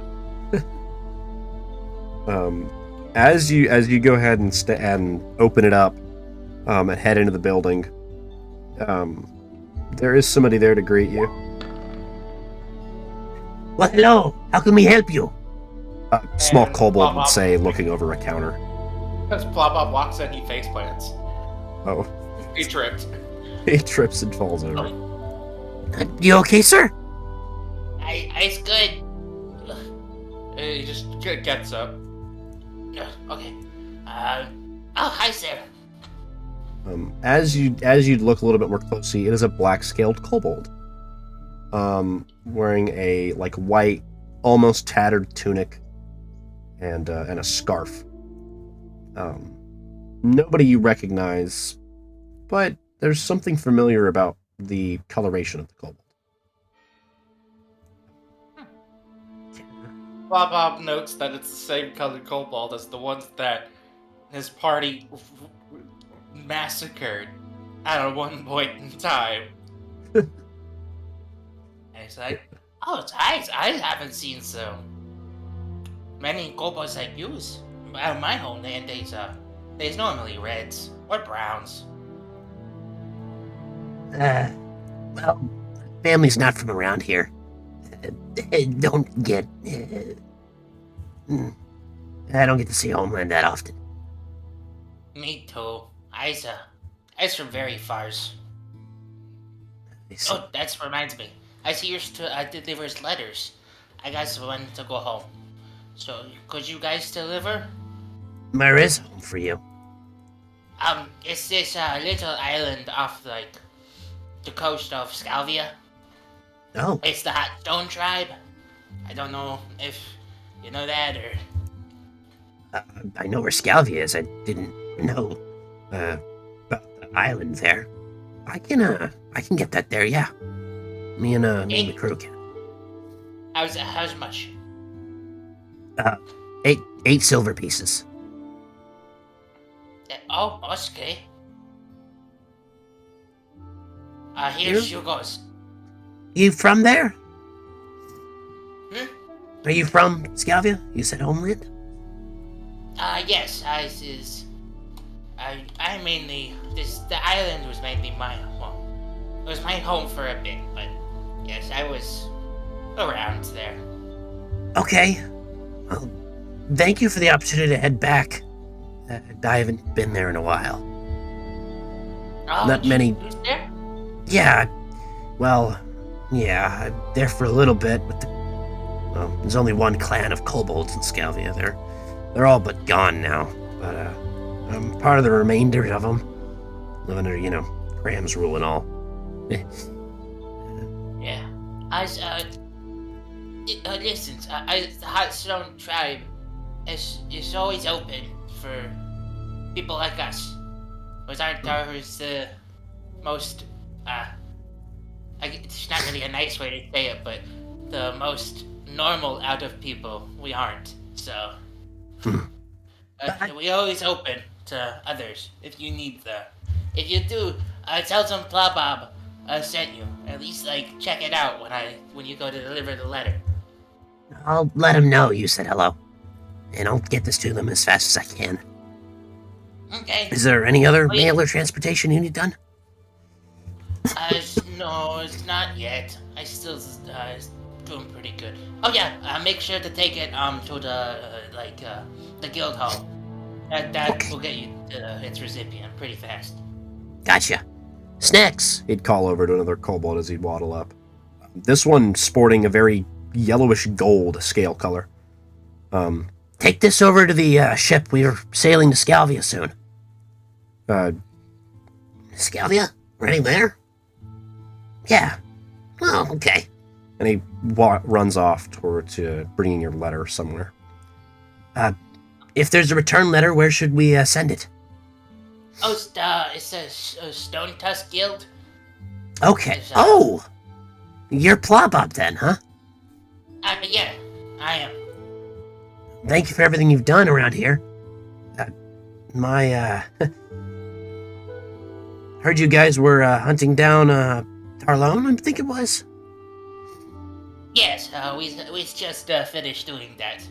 S1: As you go ahead and open it up, and head into the building, there is somebody there to greet you.
S6: Well, hello. How can we help you?
S1: A small
S5: And
S1: kobold would
S5: Bob-
S1: say, looking over a counter.
S5: As Plop walks in, he faceplants.
S1: Oh,
S5: He tripped.
S1: he trips and falls over.
S6: You okay, sir?
S4: It's good.
S5: He just gets up.
S4: Okay. Oh, hi, sir.
S1: As you look a little bit more closely, it is a black-scaled kobold. wearing a like white, almost tattered tunic and a scarf. Nobody you recognize, but there's something familiar about the coloration of the kobold.
S5: Bob notes that it's the same colored kobold as the ones that his party massacred at one point in time.
S4: And he's like, oh, I haven't seen so many kobolds like yous. At my homeland, there's normally reds or browns.
S6: Well, family's not from around here. Don't get... I don't get to see homeland that often.
S4: Me too. I's from very fars. Oh, that reminds me. I see yours delivers letters. I got someone to go home. So, could you guys deliver?
S6: Where is home for you?
S4: It's this little island off like the coast of Scalvia.
S6: Oh,
S4: It's the Hot Stone Tribe. I don't know if you know that or.
S6: I know where Scalvia is. I didn't know about the island there. I can get that there, yeah. Me and the crew can.
S4: How's much?
S6: 8 silver pieces.
S4: Oh, okay. Here she goes.
S6: You from there?
S4: Hmm?
S6: Are you from Scalvia? You said homeland?
S4: Yes, I mainly the island was mainly it was my home for a bit, but yes, I was around there.
S6: Okay. Well, thank you for the opportunity to head back. I haven't been there in a while.
S4: Oh,
S6: Not many.
S4: who's there?
S6: Yeah, well, yeah, I'm there for a little bit, but there's only one clan of kobolds in Scalvia. They're all but gone now, but I'm part of the remainder of them, under, Graham's rule and all.
S4: Yeah. Listen, the Hot Stone Tribe is always open for people like us. Those aren't ours the most, it's not really a nice way to say it, but the most normal out of people, we aren't, so. We always open to others if you need them. If you do, tell them Plabob sent you. At least check it out when you go to deliver the letter.
S6: I'll let them know you said hello, and I'll get this to them as fast as I can.
S4: Okay.
S6: Is there any other mail or transportation you need done?
S4: No, it's not yet. I still doing pretty good. Oh yeah, make sure to take it to the guild hall. That
S6: Okay.
S4: will get you to its recipient pretty fast.
S6: Gotcha. Snacks.
S1: He'd call over to another kobold as he'd waddle up. This one sporting a very yellowish gold scale color.
S6: Take this over to the ship. We are sailing to Scalvia soon. Scalvia? Running there? Yeah. Oh, okay.
S1: And he runs off towards bringing your letter somewhere.
S6: If there's a return letter, where should we send it?
S4: Oh, it's a Stone Tusk Guild.
S6: Okay.
S4: Is,
S6: Oh! You're Plobop then, huh?
S4: Yeah, I am.
S6: Thank you for everything you've done around here. Heard you guys were hunting down Tarlone, I think it was.
S4: Yes, we just finished doing that.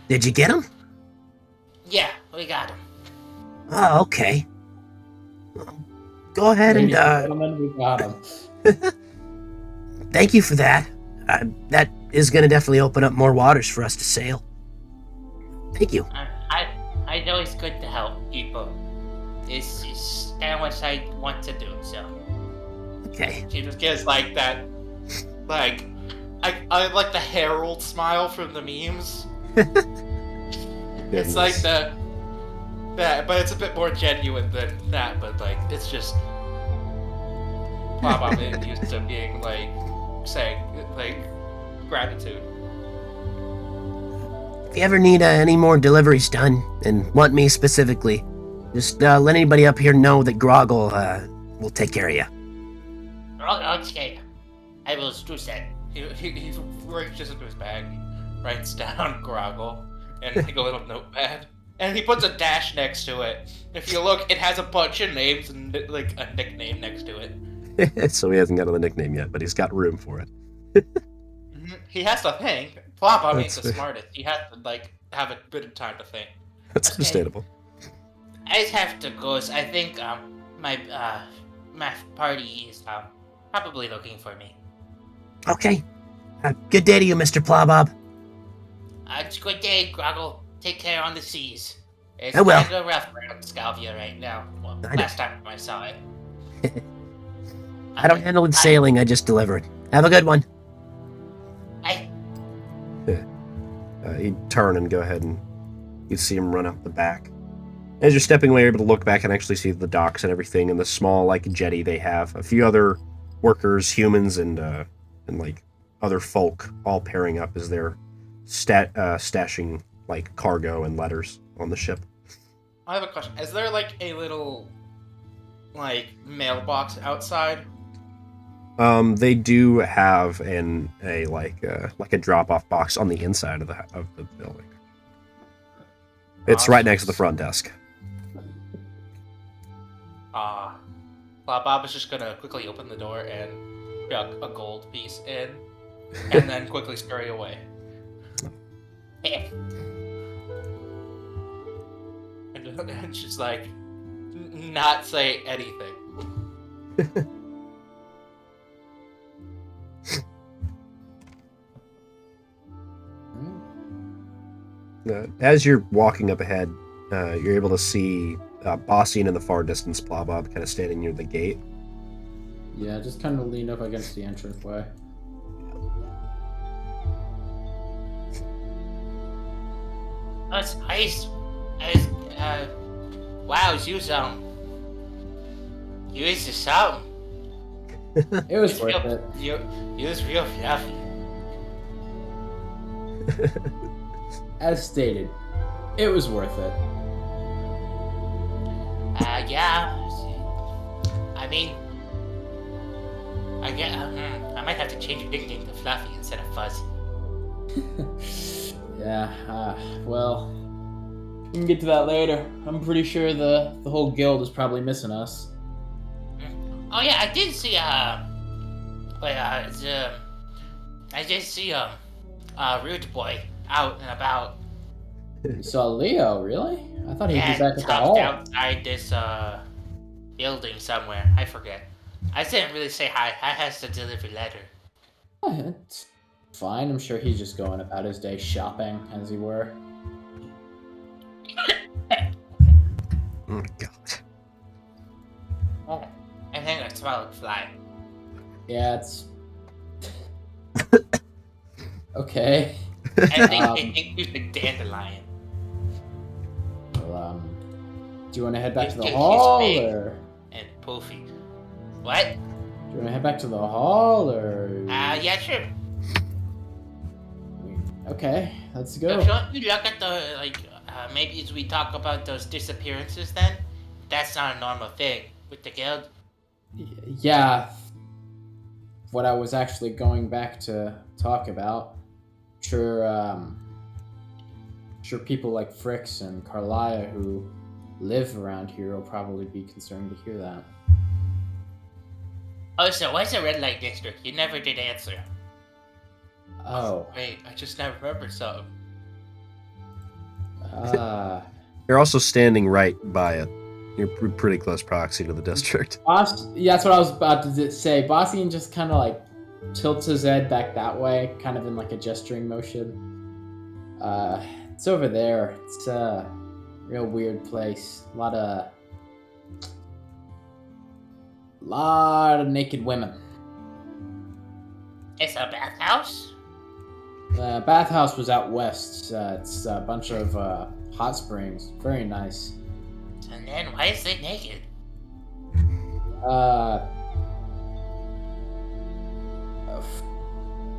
S6: Did you get him?
S4: Yeah, we got him.
S6: Oh, okay. Well, go ahead
S2: Ladies
S6: and
S2: gentlemen, we got him.
S6: thank you for that. That is going to definitely open up more waters for us to sail. Thank you.
S4: It's always good to help people. It's kind of what I want to do, so.
S6: Okay.
S5: She just gives that, I like the Herald smile from the memes. It's like that, but it's a bit more genuine than that. But it's just Bob. I'm used to being saying, like, gratitude.
S6: If you ever need any more deliveries done, and want me specifically, just let anybody up here know that Groggle will take care of you.
S4: Okay. I will do that.
S5: He reaches into his bag, writes down Groggle, and like a little notepad. And he puts a dash next to it. If you look, it has a bunch of names and like a nickname next to it.
S1: So he hasn't got a nickname yet, but he's got room for it.
S5: He has to think. Plop, ain't
S1: That's
S5: the smartest. He has to like have a bit of time to think.
S1: That's
S4: Okay.
S1: understandable.
S4: I just have to go. So I think my party is probably looking for me.
S6: Okay. Good day to you, Mr. Plowbob.
S4: It's a good day, Groggle. Take care on the seas. It's
S6: I will.
S4: kind of rough around Scalvia right now. Well,
S6: I know.
S4: last time I saw it.
S6: I don't handle sailing, I just deliver it. Have a good one.
S1: He'd turn and go ahead and you'd see him run out the back. As you're stepping away, you're able to look back and actually see the docks and everything and the small, like, jetty they have. A few other workers, humans, and like, other folk all pairing up as they're stashing, like, cargo and letters on the ship.
S5: I have a question. Is there like a little like mailbox outside?
S1: They do have a drop-off box on the inside of the building. It's right next to the front desk.
S5: Bob is just gonna quickly open the door and chuck a gold piece in, and then quickly scurry away. And just like not say anything.
S1: As you're walking up ahead, you're able to see Bossy in the far distance, Plowbob kind of standing near the gate.
S2: Yeah, just kind of lean up against the entranceway.
S4: That's nice. Wow, you used the sound.
S2: It was worth it.
S4: You was real fluffy.
S2: As stated, it was worth it.
S4: Yeah. I mean, I might have to change your nickname to Fluffy instead of Fuzzy.
S2: Yeah, well, we can get to that later. I'm pretty sure the whole guild is probably missing us.
S4: Oh yeah, I did see I did see Rude Boy out and about.
S2: You saw Leo, really? I thought he'd
S4: Yeah,
S2: be back at the
S4: tucked
S2: hall.
S4: outside this building somewhere. I forget. I didn't really say hi. I has to deliver letter.
S2: It's fine. I'm sure he's just going about his day shopping, as he were.
S1: Oh, God.
S4: Oh, I think I smell a fly.
S2: Yeah, it's okay.
S4: I think you should dandelion.
S2: Well, do you want to head back to the
S4: He's
S2: hall,
S4: big.
S2: or
S4: And poofy. What?
S2: do you want to head back to the hall, or?
S4: Yeah, sure.
S2: Okay, let's go.
S4: Don't you look at the, maybe as we talk about those disappearances then? That's not a normal thing with the guild.
S2: Yeah, what I was actually going back to talk about. Sure people like Fricks and Carlia who live around here will probably be concerned to hear that.
S4: Oh, so what's a red light district? You never did answer.
S2: Oh,
S5: Wait, I just now remembered something.
S1: You're also standing right by it. You're pretty close proxy to the district.
S2: Yeah, that's what I was about to say. Bossian just kind of like tilts his head back that way, kind of in like a gesturing motion. It's over there. It's a real weird place. A lot of naked women.
S4: It's a bathhouse?
S2: The bathhouse was out west. It's a bunch of hot springs. Very nice.
S4: And then why is it naked?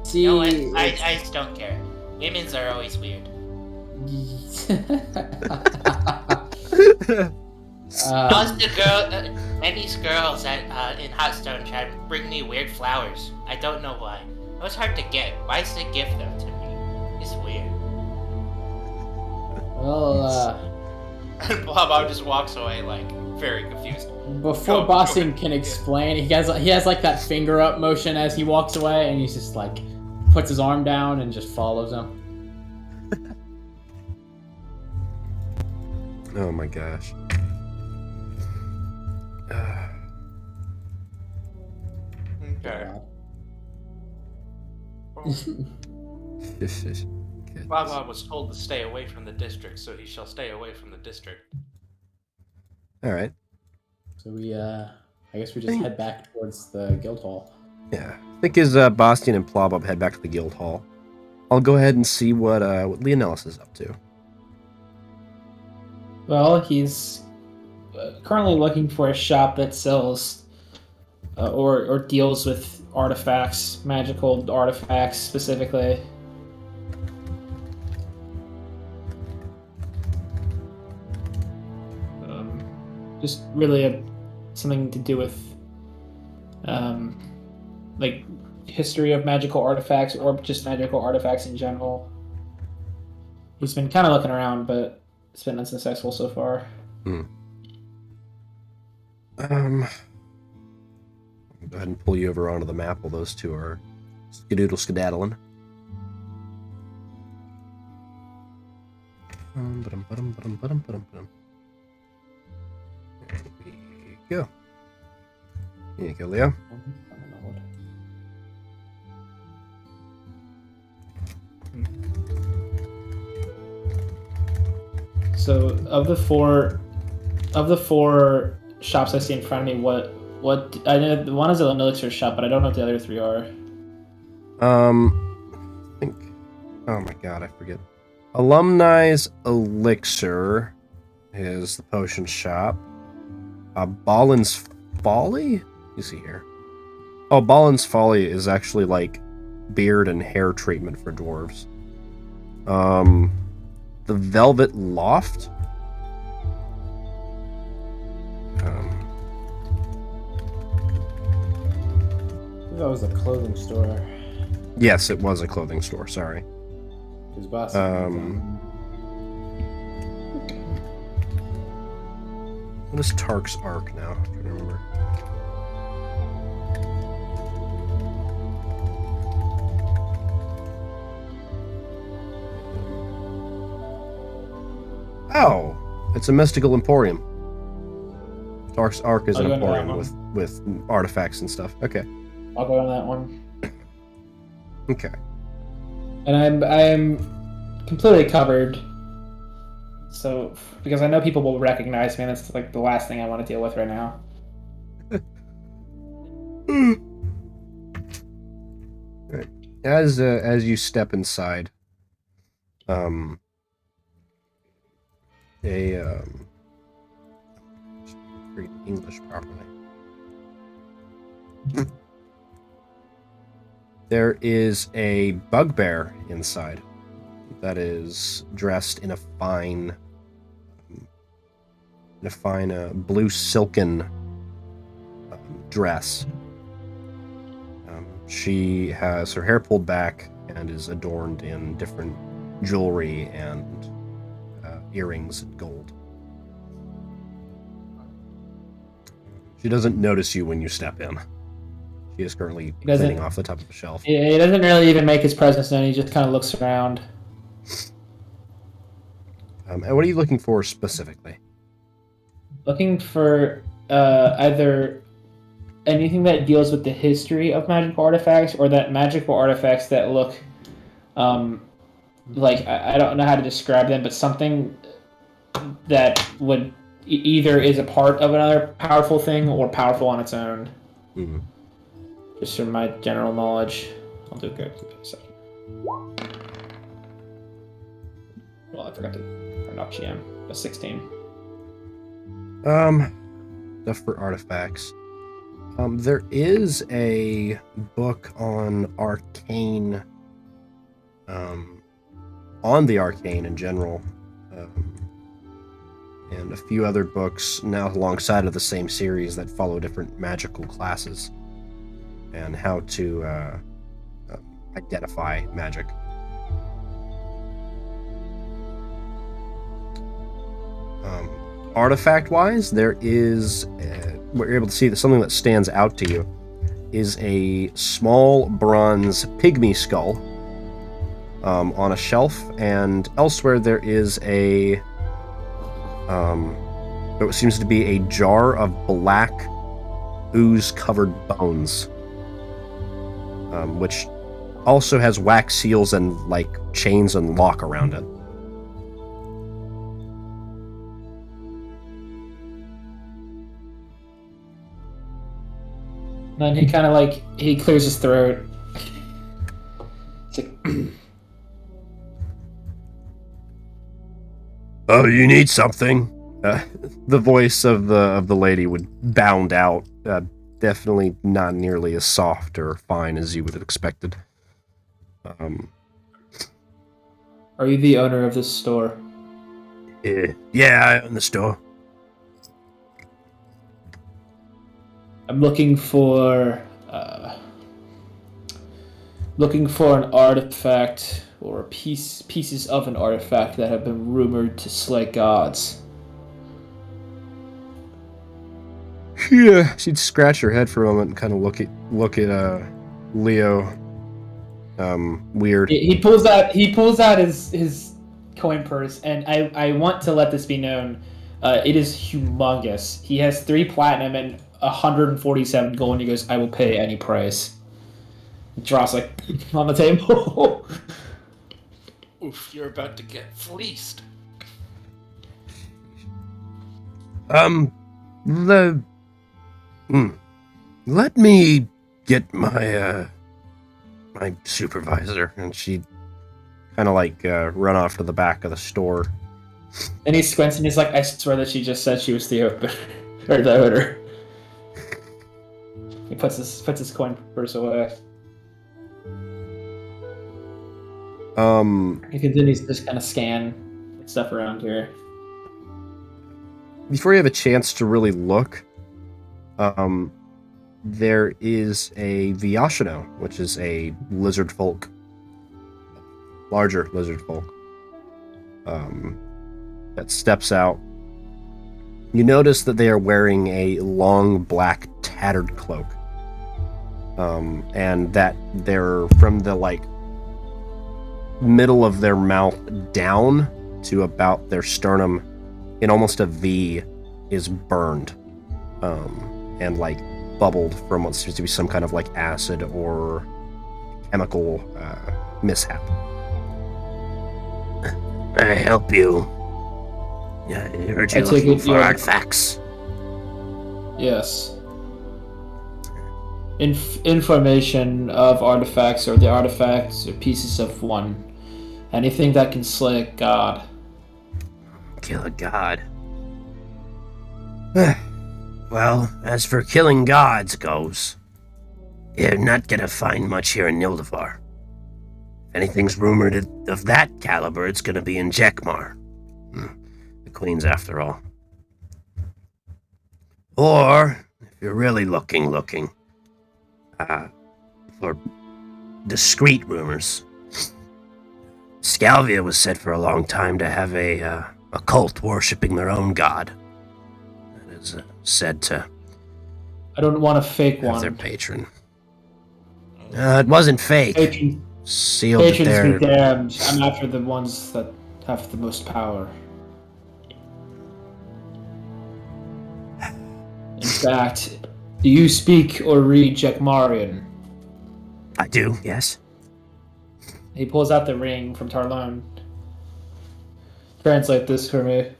S3: See,
S4: You know what? I just don't care. Women's are always weird. Plus the girl, many girls in Hotstone try to bring me weird flowers. I don't know why. It was hard to get. Why does they give them to me? It's weird.
S3: well,
S5: Bob just walks away, like, very confused.
S3: before Boston can explain, he has like that finger up motion as he walks away, and he's just like puts his arm down and just follows him.
S1: Oh my gosh.
S5: Okay.
S1: Goodness.
S5: Baba was told to stay away from the district, so he shall stay away from the district.
S1: All right.
S3: So I guess we just head back towards the guild hall.
S1: Yeah. I think as Bastian and Plobub head back to the guild hall, I'll go ahead and see what Leonellis is up to.
S2: Well, he's currently looking for a shop that sells or deals with artifacts, magical artifacts specifically. Just really something to do with like history of magical artifacts or just magical artifacts in general. He's been kind of looking around, but it's been unsuccessful so far.
S1: I'll go ahead and pull you over onto the map while those two are skedaddling. There we go. Here you go, Leo.
S2: So of the four shops I see in front of me, what I know one is an elixir shop, but I don't know what the other three are.
S1: I think. Oh my god, I forget. Alumni's Elixir is the potion shop. Ballin's Folly? You see here. Oh, Ballin's Folly is actually like beard and hair treatment for dwarves. The Velvet Loft.
S3: That was a clothing store.
S1: Yes, it was a clothing store. Sorry.
S3: What
S1: is Tark's Arc now? I'm trying to remember. Oh, it's a mystical emporium. Tark's Arc is an emporium with artifacts and stuff. Okay.
S2: I'll go on that one.
S1: Okay.
S2: And I'm completely covered. So, because I know people will recognize me, and that's like the last thing I want to deal with right now.
S1: Right. As you step inside, read English properly. There is a bugbear inside that is dressed in a fine blue silken dress. She has her hair pulled back and is adorned in different jewelry and earrings and gold. She doesn't notice you when you step in. He is currently cleaning off the top of the shelf.
S2: Yeah, he doesn't really even make his presence known. He just kind of looks around.
S1: And what are you looking for specifically?
S2: Looking for either anything that deals with the history of magical artifacts, or that magical artifacts that look like I don't know how to describe them, but something that would either is a part of another powerful thing or powerful on its own.
S1: Mm-hmm.
S2: Just from my general knowledge. I'll do good. Well, I forgot to turn off GM. A 16.
S1: Stuff for artifacts. There is a book on arcane, on the arcane in general, and a few other books now alongside of the same series that follow different magical classes and how to identify magic. Artifact-wise, there is, what you're able to see, that something that stands out to you is a small bronze pygmy skull on a shelf, and elsewhere there is what seems to be a jar of black ooze-covered bones, which also has wax seals and like chains and lock around it.
S2: Then he kind of like, he clears his throat. It's like,
S1: Oh, you need something? The voice of the lady would bound out, definitely not nearly as soft or fine as you would have expected.
S2: are you the owner of this store?
S6: Yeah, I own the store.
S2: I'm looking for an artifact or pieces of an artifact that have been rumored to slay gods.
S1: Yeah, she'd scratch her head for a moment and kind of look at Leo. Weird.
S2: He pulls out his coin purse, and I want to let this be known. It is humongous. He has 3 platinum and 147 gold, and he goes, "I will pay any price." It drops like on the table.
S5: Oof, you're about to get fleeced.
S6: Let me get my my supervisor.
S1: And she'd kind of like run off to the back of the store.
S2: And he squints and he's like, "I swear that she just said she was the opener or the owner." He puts his coin purse away. He continues to just kind of scan stuff around here.
S1: Before you have a chance to really look, there is a Vyashino, which is a lizard folk, larger lizard folk, that steps out. You notice that they are wearing a long, black, tattered cloak, and that they're from the like middle of their mouth down to about their sternum, in almost a V, is burned, and like bubbled from what seems to be some kind of like acid or chemical mishap.
S6: I help you. Yeah, I heard you looking for artifacts.
S2: Yes. Information of artifacts, or the artifacts or pieces of one. Anything that can slay a god.
S6: Kill a god. Well, as for killing gods goes, you're not gonna find much here in Nhildivar. If anything's rumored of that caliber, it's gonna be in Jekmar. The Queen's after all. Or, if you're really looking, for discreet rumors, Scalvia was said for a long time to have a cult worshipping their own god. That is said to
S2: I don't want a fake
S6: have
S2: one.
S6: their patron. It wasn't fake. Sealed
S2: Patrons
S6: there.
S2: be damned. I'm after the ones that have the most power. In fact, do you speak or read Jekmarian?
S6: I do, yes.
S2: He pulls out the ring from Tarlone. Translate this for me.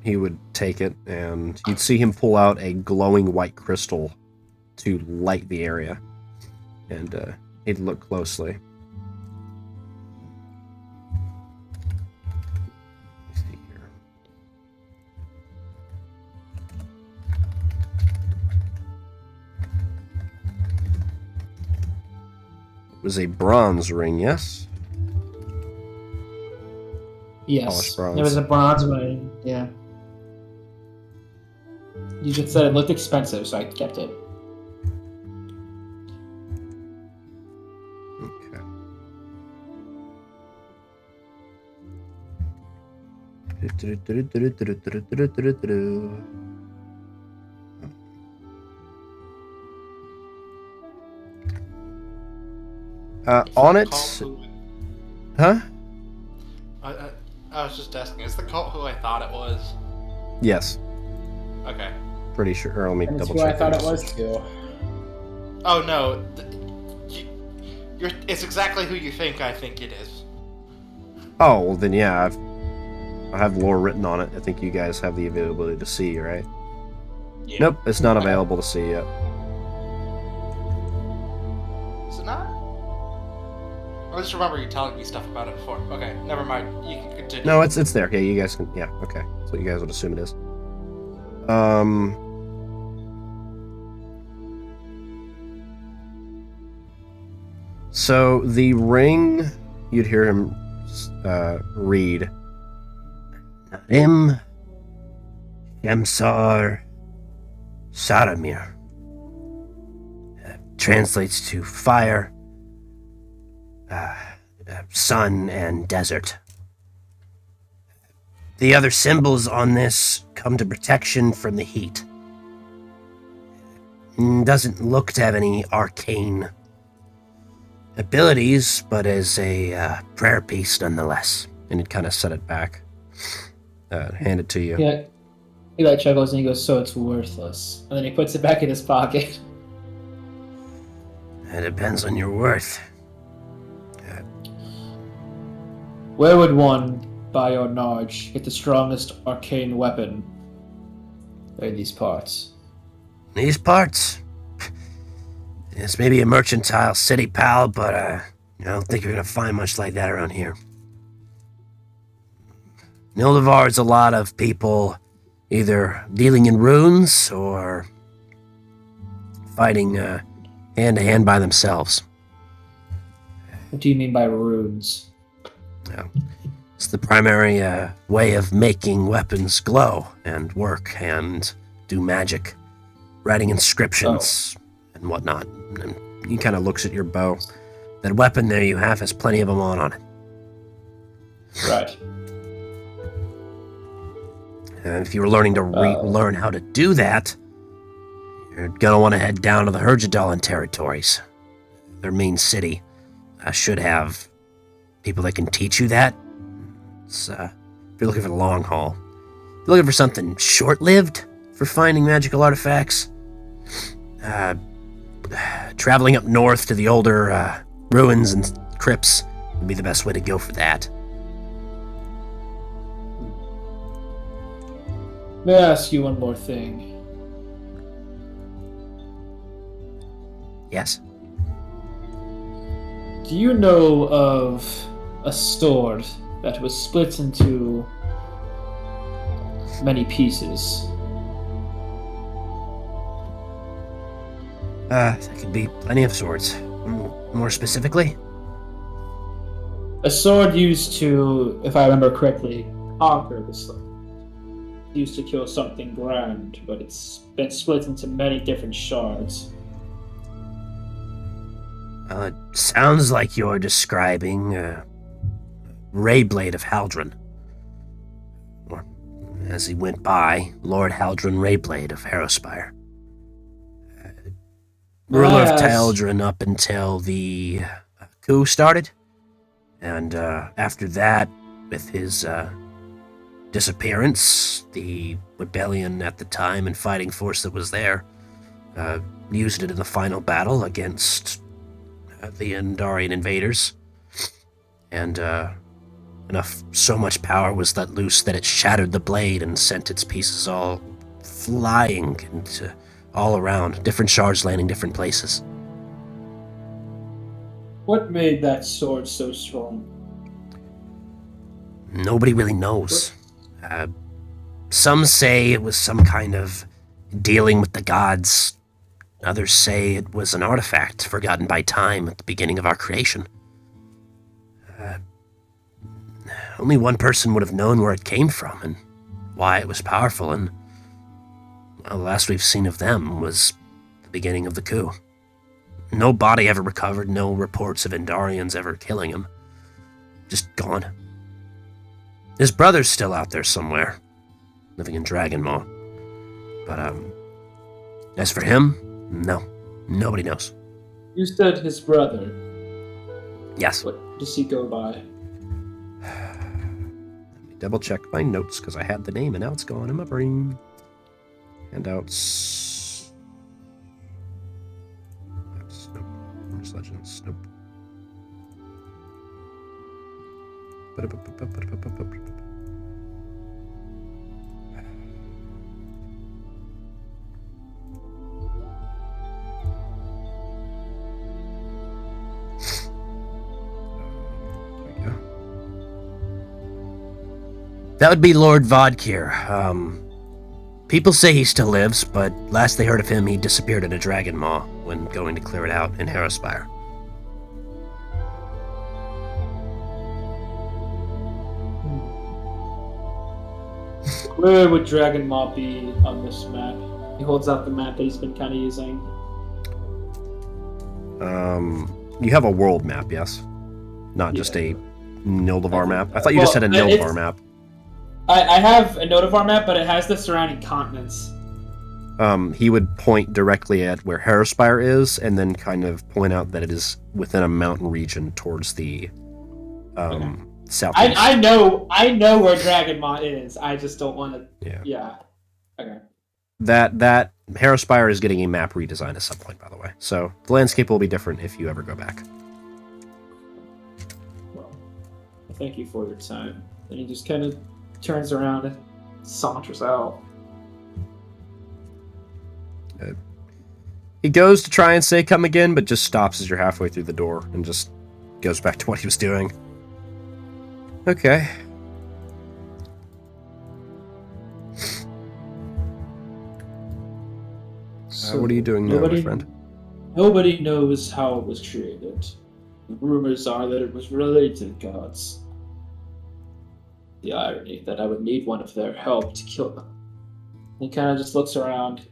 S1: He would take it, and you'd see him pull out a glowing white crystal to light the area, and he'd look closely. Let's see here. was a bronze ring, yes?
S2: Yes.
S1: Polished bronze.
S2: It was a bronze ring, yeah. You just said it looked expensive, so I kept it.
S1: Okay. On it, huh?
S5: I was just asking, is the cult who I thought it was?
S1: Yes,
S5: Okay.
S1: pretty sure. Or let me
S3: That's
S1: double
S3: who I
S1: check.
S3: thought
S1: the
S3: it was
S1: message.
S3: too.
S5: Oh no, it's exactly who you think I think it is.
S1: Oh, well then, yeah, I have lore written on it. I think you guys have the availability to see, right?
S4: Yeah.
S1: Nope, it's not available to see yet.
S5: Is it not? I just remember you telling me stuff about it before. Okay, never mind. You can continue.
S1: No, it's there. Yeah, you guys can. Yeah, okay. That's what you guys would assume it is. So the ring, you'd hear him read.
S6: Narim Shamsar Saramir. Translates to fire, sun, and desert. The other symbols on this come to protection from the heat. Doesn't look to have any arcane abilities, but is a prayer piece nonetheless.
S1: And he'd kind of set it back, hand it to you.
S2: Yeah. He like chuckles and he goes, "So it's worthless," and then he puts it back in his pocket.
S6: It depends on your worth.
S2: Where would one, by your knowledge, get the strongest arcane weapon in these parts?
S6: These parts? It's maybe a mercantile city, pal, but I don't think you're gonna find much like that around here. Nhildivar's a lot of people either dealing in runes or fighting hand-to-hand by themselves.
S2: What do you mean by runes?
S6: It's the primary way of making weapons glow and work and do magic. Writing inscriptions and whatnot. And
S1: He kind of looks at your bow.
S6: that weapon there you have has plenty of them on it.
S2: Right.
S6: And if you were learning to learn how to do that, you're gonna want to head down to the Herjadalan territories. Their main city should have people that can teach you that. It's, if you're looking for the long haul. If you're looking for something short-lived for finding magical artifacts, traveling up north to the older ruins and crypts would be the best way to go for that.
S2: May I ask you one more thing?
S6: Yes?
S2: Do you know of a sword that was split into many pieces?
S6: There could be plenty of swords. More specifically?
S2: A sword used to, if I remember correctly, conquer the slave. Used to kill something grand, but it's been split into many different shards.
S6: It sounds like you're describing Rayblade of Haldron. Or, as he went by, Lord Haldron Rayblade of Harrowspire. Ruler of
S2: Yes.
S6: Haldron up until the coup started. And after that, with his disappearance, the rebellion at the time and fighting force that was there used it in the final battle against the Nhildivarian invaders, and so much power was let loose that it shattered the blade and sent its pieces all flying and all around, different shards landing different places.
S2: What made that sword so strong?
S6: Nobody really knows. Some say it was some kind of dealing with the gods Others say it was an artifact forgotten by time at the beginning of our creation. Only one person would have known where it came from and why it was powerful, and the last we've seen of them was the beginning of the coup. No body ever recovered, no reports of Endarians ever killing him. Just gone. His brother's still out there somewhere, living in Dragonmaw. But, as for him, no. Nobody knows.
S2: You said his brother.
S6: Yes.
S2: What does he go by?
S1: Let me double check my notes, because I had the name and now it's gone in my brain. Handouts. Nope. Where's Legends? Nope.
S6: That would be Lord Vodkir. People say he still lives, but last they heard of him, he disappeared in a dragon maw when going to clear it out in Harrowspire.
S2: Where would Dragonmaw be on this map? He holds out the map that he's been kind of using.
S1: You have a world map, yes? Not just a Nhildivar map? I thought you just had a Nhildivar map.
S2: I have a Nhildivar map, but it has the surrounding continents.
S1: He would point directly at where Harrowspire is, and then kind of point out that it is within a mountain region towards the southeast.
S2: I know where Dragonmaw is. I just don't want to. Yeah. Okay.
S1: That Harrowspire is getting a map redesign at some point, by the way. So the landscape will be different if you ever go back.
S2: Well, thank you for your time. And he just kind of turns around and saunters out.
S1: He goes to try and say come again, but just stops as you're halfway through the door and just goes back to what he was doing. Okay.
S2: So
S1: what are you doing now, my friend?
S2: Nobody knows how it was created. The rumors are that it was related to the gods. The irony that I would need one of their help to kill them. He kind of just looks around.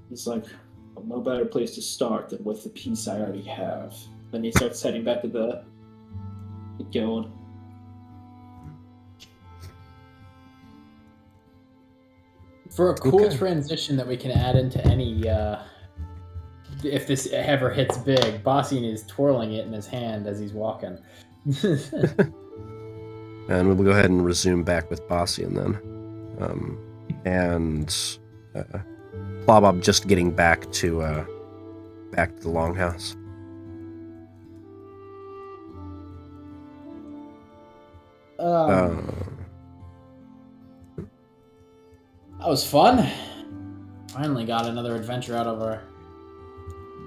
S2: He's like, well, no better place to start than with the piece I already have. Then he starts heading back to the guild.
S3: For a cool transition that we can add into any, if this ever hits big, Bossian is twirling it in his hand as he's walking.
S1: And we'll go ahead and resume back with Bossian then. And Plobob just getting back to the longhouse.
S3: That was fun. Finally got another adventure out of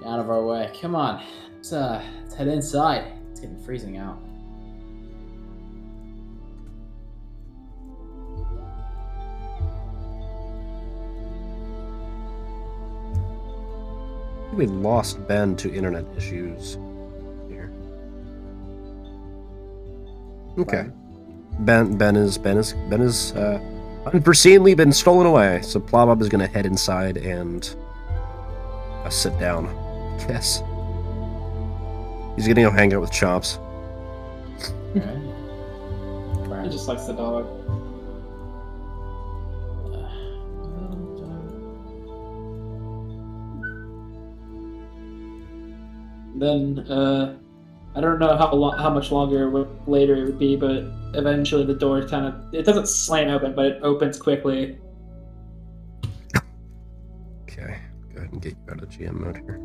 S3: our way. Come on, let's head inside. It's getting freezing out.
S1: We lost Ben to internet issues here. Okay. Ben is unforeseenly been stolen away, so Plobob is going to head inside and sit down, I guess. He's going to go hang out with Chomps.
S2: He just likes the dog. Then, I don't know how much longer later it would be, but eventually the door it doesn't slam open, but it opens quickly.
S1: Okay, go ahead and get you out of GM mode here.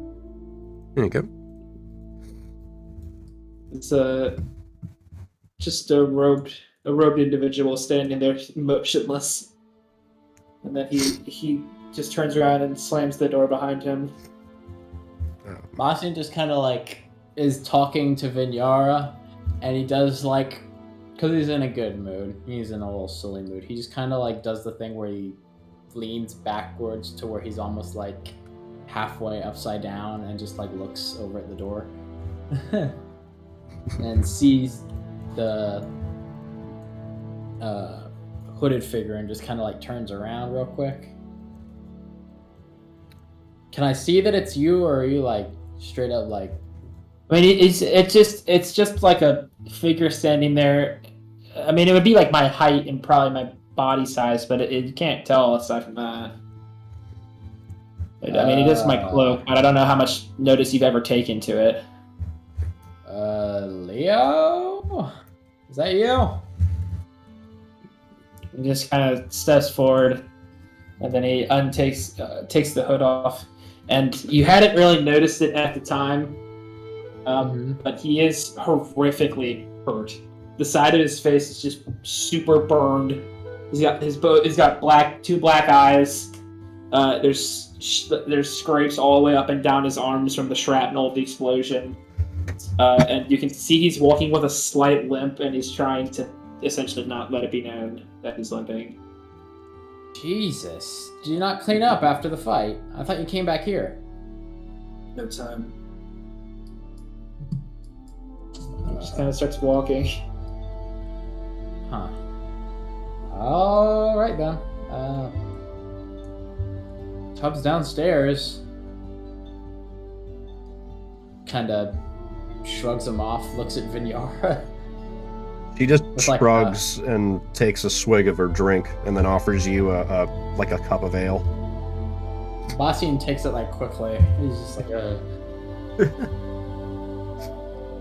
S1: There you go.
S2: It's just a robed individual standing there motionless, and then he just turns around and slams the door behind him.
S3: Bossian just kind of is talking to Vinyara, and he does because he's in a good mood. He's in a little silly mood. He just kind of does the thing where he leans backwards to where he's almost halfway upside down and just like looks over at the door and sees the hooded figure and just kind of like turns around real quick. Can I see that it's you, or are you like straight up like?
S2: I mean, it's just like a figure standing there. I mean, it would be like my height and probably my body size, but you can't tell aside from that. I mean, it is my cloak, but I don't know how much notice you've ever taken to it.
S3: Leo? Is that you?
S2: He just kind of steps forward, and then he takes the hood off. And you hadn't really noticed it at the time, but he is horrifically hurt. The side of his face is just super burned. He's got two black eyes. There's scrapes all the way up and down his arms from the shrapnel of the explosion. And you can see he's walking with a slight limp, and he's trying to essentially not let it be known that he's limping.
S3: Jesus. Did you not clean up after the fight? I thought you came back here.
S2: No time. He just kind of starts walking.
S3: Huh. Alright then. Tubbs downstairs. Kinda shrugs him off, looks at Vinyara.
S1: She just
S3: Like,
S1: shrugs and takes a swig of her drink, and then offers you a cup of ale.
S3: Bastian takes it like quickly. He's just like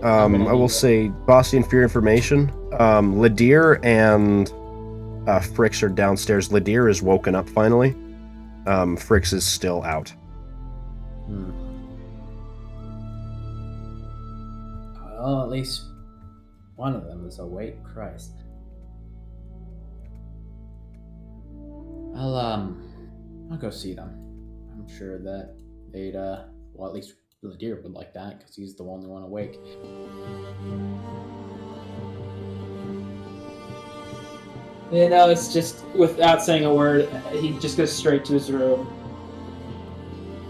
S1: I will say, Bastian, for your information, Ladir and Frix are downstairs. Ladir is woken up finally. Frix is still out.
S3: Well, at least one of them is awake. Christ. I'll go see them. I'm sure that they'd, well, at least Ladir would like that, because he's the only one awake.
S2: You know, it's just, without saying a word, he just goes straight to his room.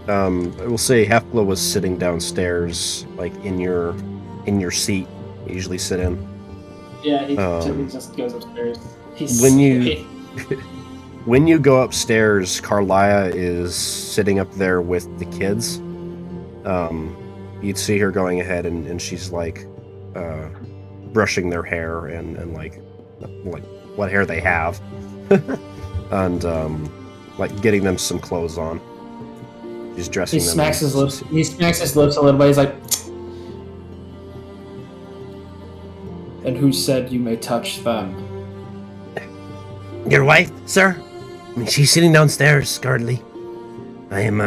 S1: I will say Hefla was sitting downstairs, like in your seat you usually sit in.
S2: Yeah, he just goes upstairs.
S1: When you go upstairs, Carlia is sitting up there with the kids. You'd see her going ahead, and she's like brushing their hair and like what hair they have, and like getting them some clothes on. He's dressing them.
S2: Smacks his lips. He smacks his lips a little bit. He's like, "And who said you may touch them?"
S6: Your wife, sir? I mean, she's sitting downstairs, currently. And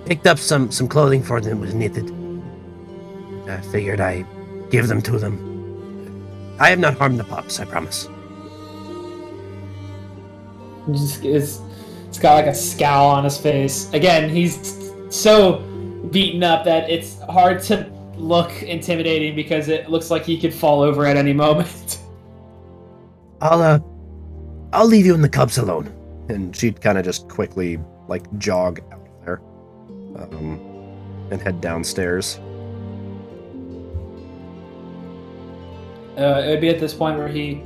S6: picked up some clothing for them that was knitted. I figured I'd give them to them. I have not harmed the pups, I promise.
S2: It's got like a scowl on his face. Again, he's so beaten up that it's hard to look intimidating because it looks like he could fall over at any moment.
S6: I'll leave you and the cubs alone.
S1: And she'd kind of just quickly like jog out of there, and head downstairs.
S2: It would be at this point where he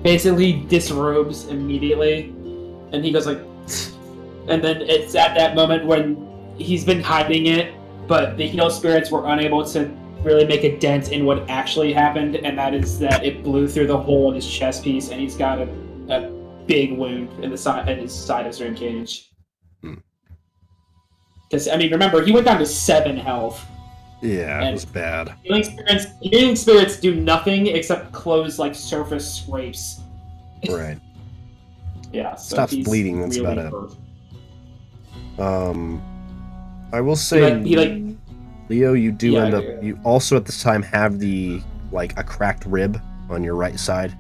S2: basically disrobes immediately, and he goes like, and then it's at that moment when he's been hiding it, but the heal spirits were unable to really make a dent in what actually happened, and that is that it blew through the hole in his chest piece, and he's got a big wound in his side of his ribcage. Because I mean, remember, he went down to 7 health.
S1: Yeah, it was bad.
S2: Healing spirits do nothing except close like surface scrapes.
S1: Right.
S2: Yeah. So
S1: Stops
S2: he's
S1: bleeding. That's
S2: really
S1: about it.
S2: hurt.
S1: I will say, Leo, you do
S2: Yeah,
S1: end up.
S2: yeah.
S1: You also at this time have the like a cracked rib on your right side,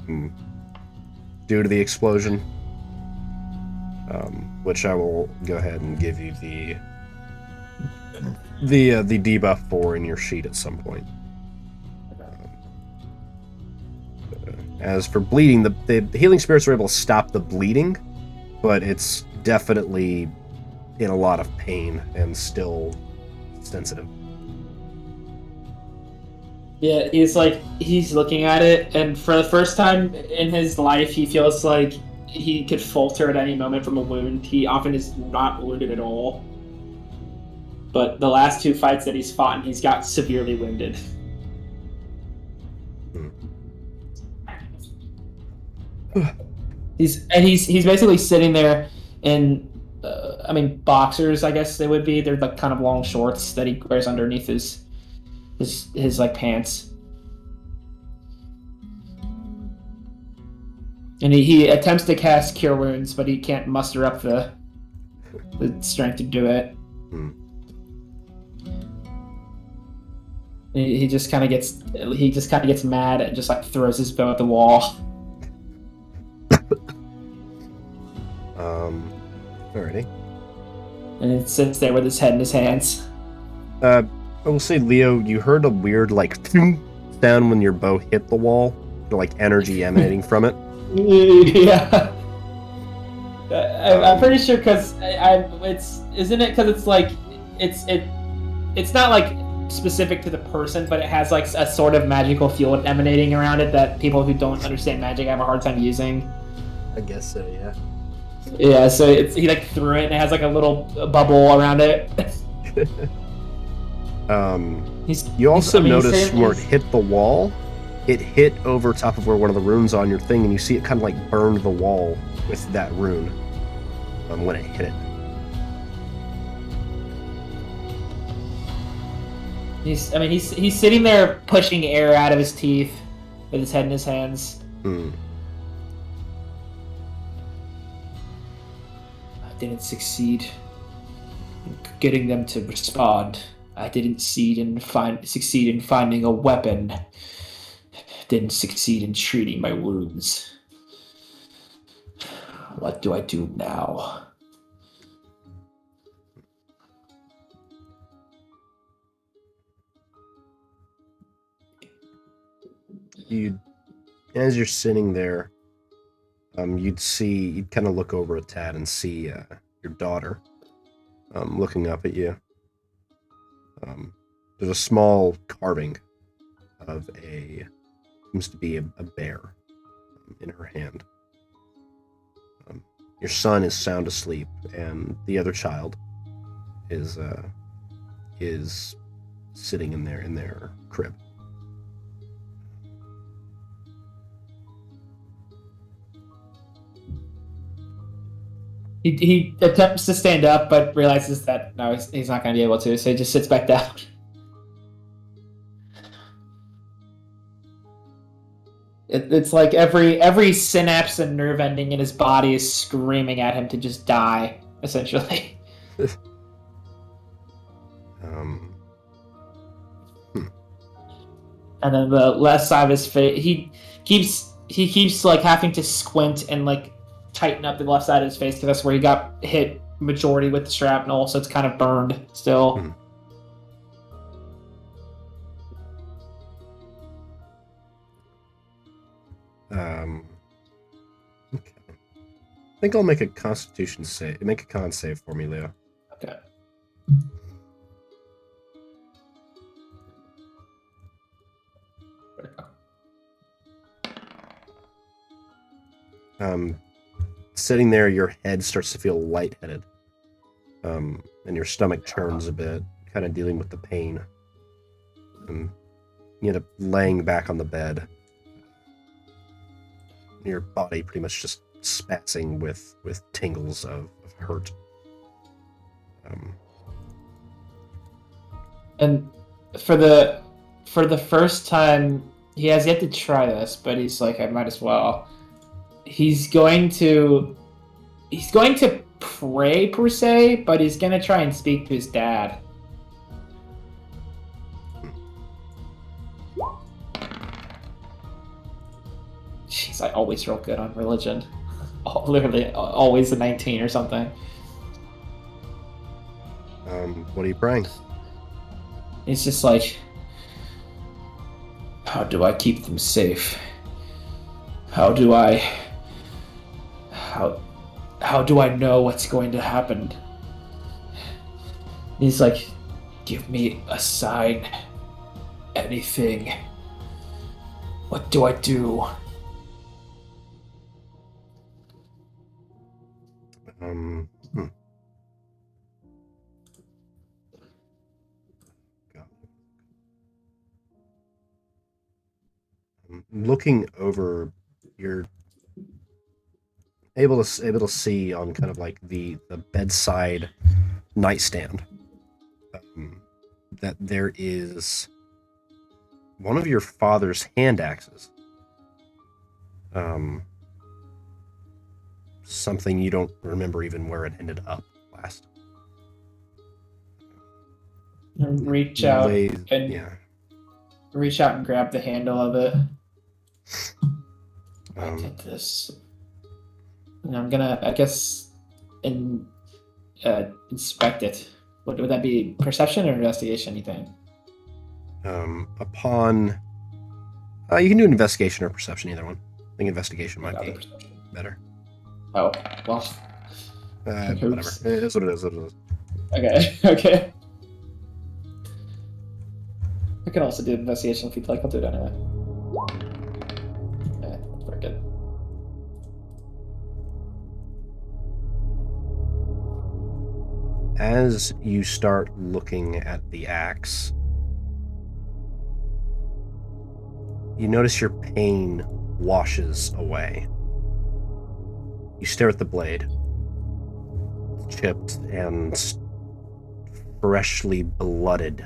S1: due to the explosion. Which I will go ahead and give you the debuff for in your sheet at some point. As for bleeding, the healing spirits were able to stop the bleeding, but it's definitely in a lot of pain and still sensitive.
S2: Yeah, he's looking at it, and for the first time in his life, he feels like he could falter at any moment from a wound. He often is not wounded at all. But the last 2 fights that he's fought, he's got severely wounded. He's basically sitting there in, boxers, I guess they would be. They're like kind of long shorts that he wears underneath his like pants. And he attempts to cast Cure Wounds, but he can't muster up the strength to do it. He just kind of gets mad and just like throws his bow at the wall.
S1: Alrighty.
S2: And it sits there with his head in his hands.
S1: I will say, Leo, you heard a weird like sound when your bow hit the wall, like energy emanating from it.
S2: Yeah. I'm pretty sure because isn't it because it's like it's not like specific to the person, but it has like a sort of magical field emanating around it that people who don't understand magic have a hard time using.
S1: I guess so, yeah.
S2: Yeah, so he like threw it and it has like a little bubble around it.
S1: You also notice where it hit the wall, it hit over top of where one of the runes on your thing, and you see it kind of like burned the wall with that rune when it hit it.
S2: He's sitting there pushing air out of his teeth with his head in his hands. I didn't succeed in getting them to respond. I didn't succeed in finding a weapon. Didn't succeed in treating my wounds. What do I do now?
S1: As you're sitting there, you'd kind of look over at Tad and see your daughter looking up at you. There's a small carving of seems to be a bear in her hand. Your son is sound asleep, and the other child is sitting in their crib.
S2: He attempts to stand up, but realizes that no, he's not going to be able to, so he just sits back down. It's like every synapse and nerve ending in his body is screaming at him to just die, essentially. And then the left side of his face, he keeps like having to squint and like tighten up the left side of his face because that's where he got hit majority with the shrapnel, so it's kind of burned still.
S1: Okay. I think I'll make a Constitution save. Make a con save for me, Leo.
S2: Okay.
S1: Sitting there, your head starts to feel lightheaded, and your stomach churns a bit, kind of dealing with the pain. And you end up laying back on the bed. Your body pretty much just spazzing with tingles of hurt.
S2: And for the first time, he has yet to try this, but he's like, I might as well. He's going to pray per se, but he's going to try and speak to his dad. Jeez, I always roll good on religion. Literally, always a 19 or something.
S1: What are you praying?
S2: It's just like, how do I keep them safe? How how do I know what's going to happen? He's like, give me a sign. Anything. What do I do?
S1: Hmm. Looking over, you're able to see on kind of like the bedside nightstand that there is one of your father's hand axes. Something you don't remember even where it ended up last.
S2: Reach out and
S1: yeah.
S2: reach out and grab the handle of it. I
S1: Um,
S2: did this. And I'm gonna, I guess, inspect it. Would that be perception or investigation, you think?
S1: Upon you can do an investigation or perception, either one. I think investigation might be better.
S2: Oh, well.
S1: Whatever. It is what it is.
S2: Okay, okay. I can also do investigation if you'd like. I'll do it anyway. Okay, very good.
S1: As you start looking at the axe, you notice your pain washes away. You stare at the blade. It's chipped and freshly blooded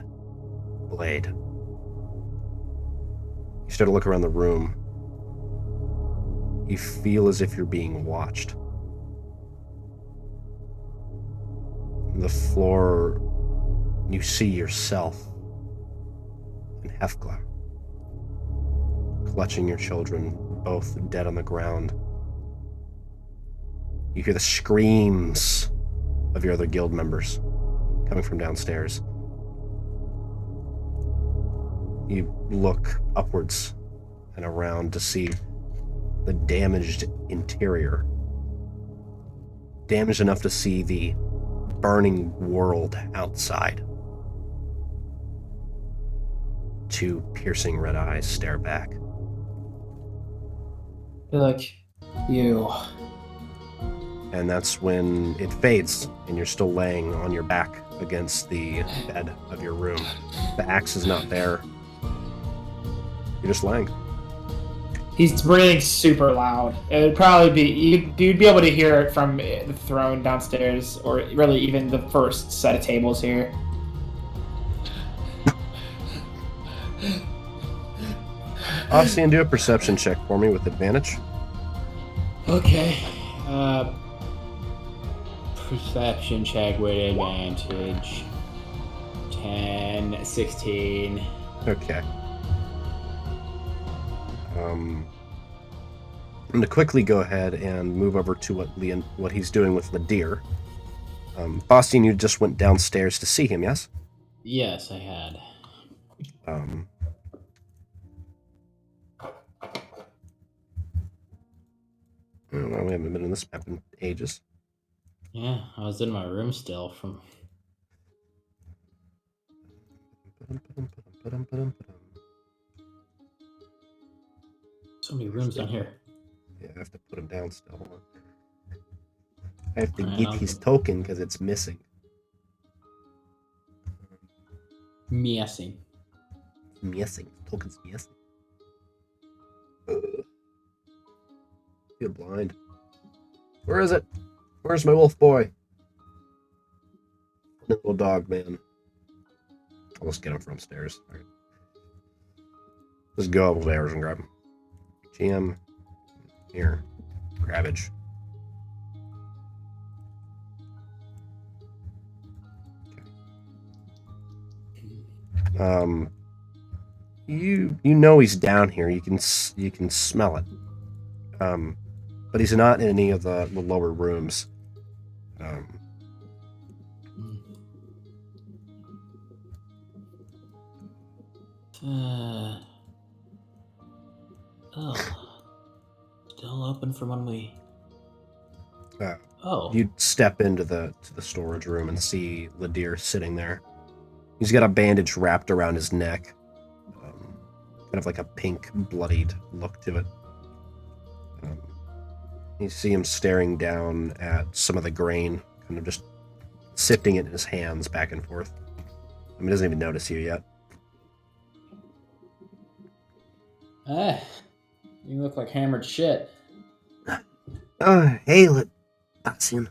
S1: blade. You start to look around the room. You feel as if you're being watched. On the floor, you see yourself and Hefgla clutching your children, both dead on the ground. You hear the screams of your other guild members coming from downstairs. You look upwards and around to see the damaged interior. Damaged enough to see the burning world outside. Two piercing red eyes stare back.
S2: You're like, you.
S1: And that's when it fades, and you're still laying on your back against the bed of your room. The axe is not there. You're just laying.
S2: He's breathing super loud. It would probably be, you'd be able to hear it from the throne downstairs, or really even the first set of tables here.
S1: Ossian, do a perception check for me with advantage.
S3: Okay. Perception check with advantage. 10, 16.
S1: Okay. I'm going to quickly go ahead and move over to what he's doing with the deer. Faustine, you just went downstairs to see him, yes?
S3: Yes, I had.
S1: Well, we haven't been in this map in ages.
S3: Yeah, I was in my room still from... So many rooms down here.
S1: Yeah, I have to put him down still. Hold on. I have to
S3: Alright,
S1: get
S3: I'll
S1: his
S3: go.
S1: token because it's missing.
S3: Missing.
S1: Missing. Token's missing. Feel blind. Where is it? Where's my wolf boy? Little dog man. I'll just get him from upstairs. All right. Just go upstairs and grab him. GM. Here. Grabbage. Okay. You know he's down here. You can smell it. But he's not in any of the lower rooms.
S3: Oh. Still open for when we... Oh.
S1: You step into the storage room and see Ladir sitting there. He's got a bandage wrapped around his neck, kind of like a pink, bloodied look to it. You see him staring down at some of the grain, kind of just sifting it in his hands back and forth. I mean, he doesn't even notice you yet.
S3: You look like hammered shit.
S6: Hey, Bastian.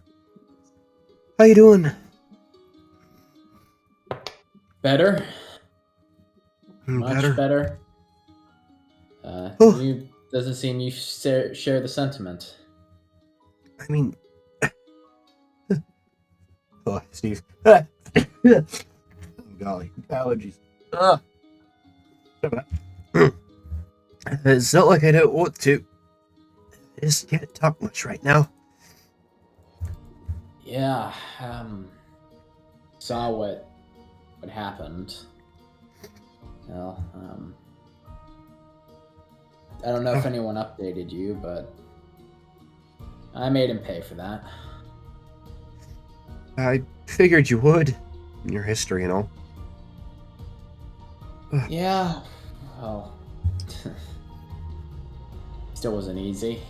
S6: How you doing?
S3: Better? Much better. You doesn't seem you share the sentiment.
S6: I mean...
S1: Oh, Steve. Oh, golly. Allergies.
S6: It's not like I don't want to. I just can't talk much right now.
S3: Yeah, saw what happened. Well, I don't know if anyone updated you, but I made him pay for that.
S1: I figured you would, in your history and all.
S3: Yeah, well, still wasn't easy.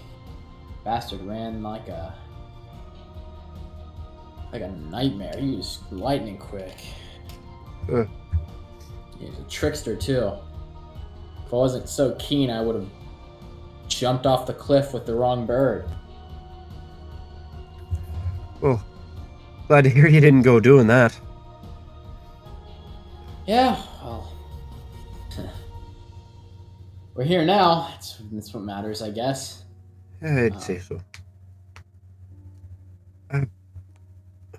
S3: Bastard ran like a nightmare. He was lightning quick. He was a trickster too. If I wasn't so keen, I would have jumped off the cliff with the wrong bird.
S1: Well, glad to hear you didn't go doing that.
S3: Yeah, well, we're here now. That's what matters, I guess.
S1: Yeah, I'd say so.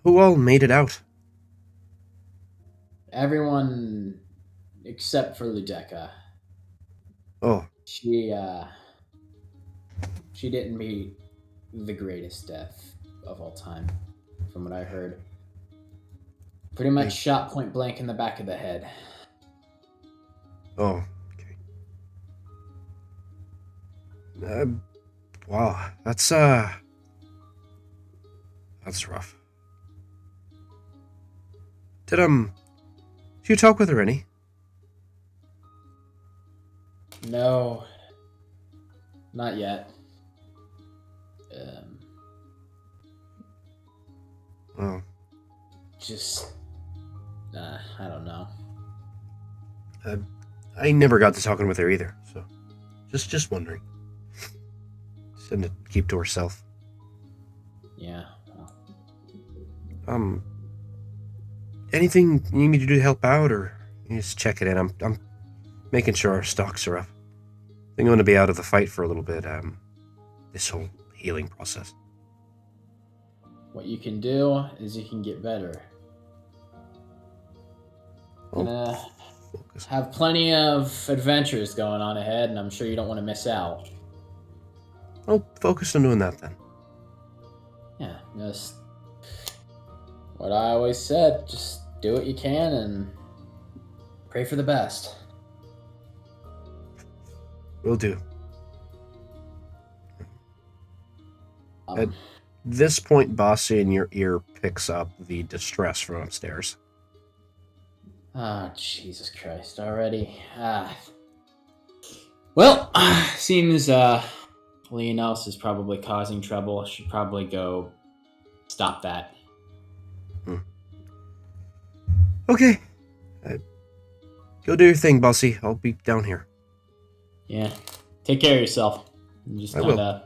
S1: Who all made it out?
S3: Everyone except for Ludeka.
S1: Oh,
S3: She didn't meet the greatest death of all time, from what I heard. Pretty much shot point blank in the back of the head.
S1: oh, okay. Wow, that's rough. Did you talk with her any?
S3: No, not yet.
S1: Oh,
S3: Just, I don't know.
S1: I never got to talking with her either, so just wondering. She tended to keep to herself.
S3: Yeah. Well.
S1: Anything you need me to do to help out, or you just check it in? I'm making sure our stocks are up. I think I'm going to be out of the fight for a little bit. This whole healing process.
S3: What you can do is you can get better. Gonna
S1: Focus.
S3: have plenty of adventures going on ahead, and I'm sure you don't want to miss out.
S1: I'll focus on doing that then.
S3: Yeah, just what I always said. Just do what you can and pray for the best.
S1: Will do. At this point, Bossy, in your ear picks up the distress from upstairs.
S3: Ah, Jesus Christ, already. Well, seems Leonos is probably causing trouble. I should probably go stop that.
S1: Okay. Go do your thing, Bossy. I'll be down here.
S3: Yeah. Take care of yourself. And just
S1: I
S3: kind
S1: will.
S3: of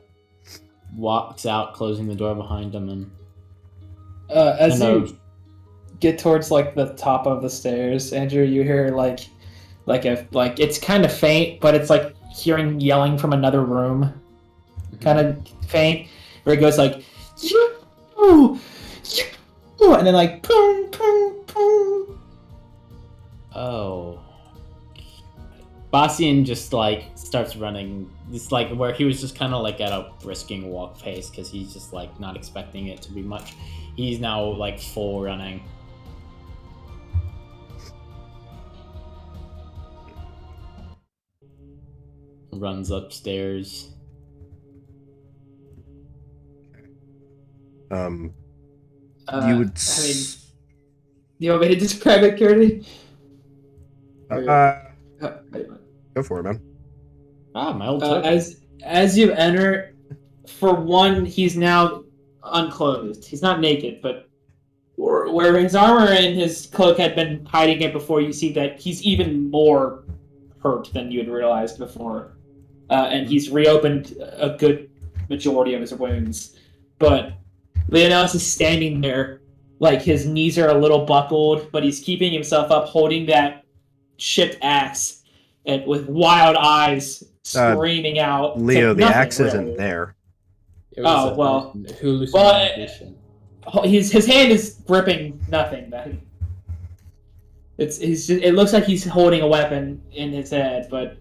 S3: walks out, closing the door behind him, and
S2: As
S3: I know-
S2: you get towards like the top of the stairs, Andrew, you hear like it's kind of faint, but it's like hearing yelling from another room, kind of faint, where it goes like, "You, you," and then like, boom, boom, boom.
S3: Oh. Bastian just like starts running. It's like where he was just kind of like at a brisking walk pace because he's just like not expecting it to be much. He's now like full running. Runs upstairs.
S1: You would.
S2: You want me to describe it, Curdy?
S1: Go for it, man.
S3: My old token.
S2: As you enter, for one, he's now unclothed. He's not naked, but where his armor and his cloak had been hiding it before, you see that he's even more hurt than you had realized before. And he's reopened a good majority of his wounds. But Leonidas is standing there, like his knees are a little buckled, but he's keeping himself up, holding that chipped axe, and with wild eyes, screaming out.
S1: Leo, the axe isn't there.
S3: Hallucination.
S2: His hand is gripping nothing. Then it looks like he's holding a weapon in his head, but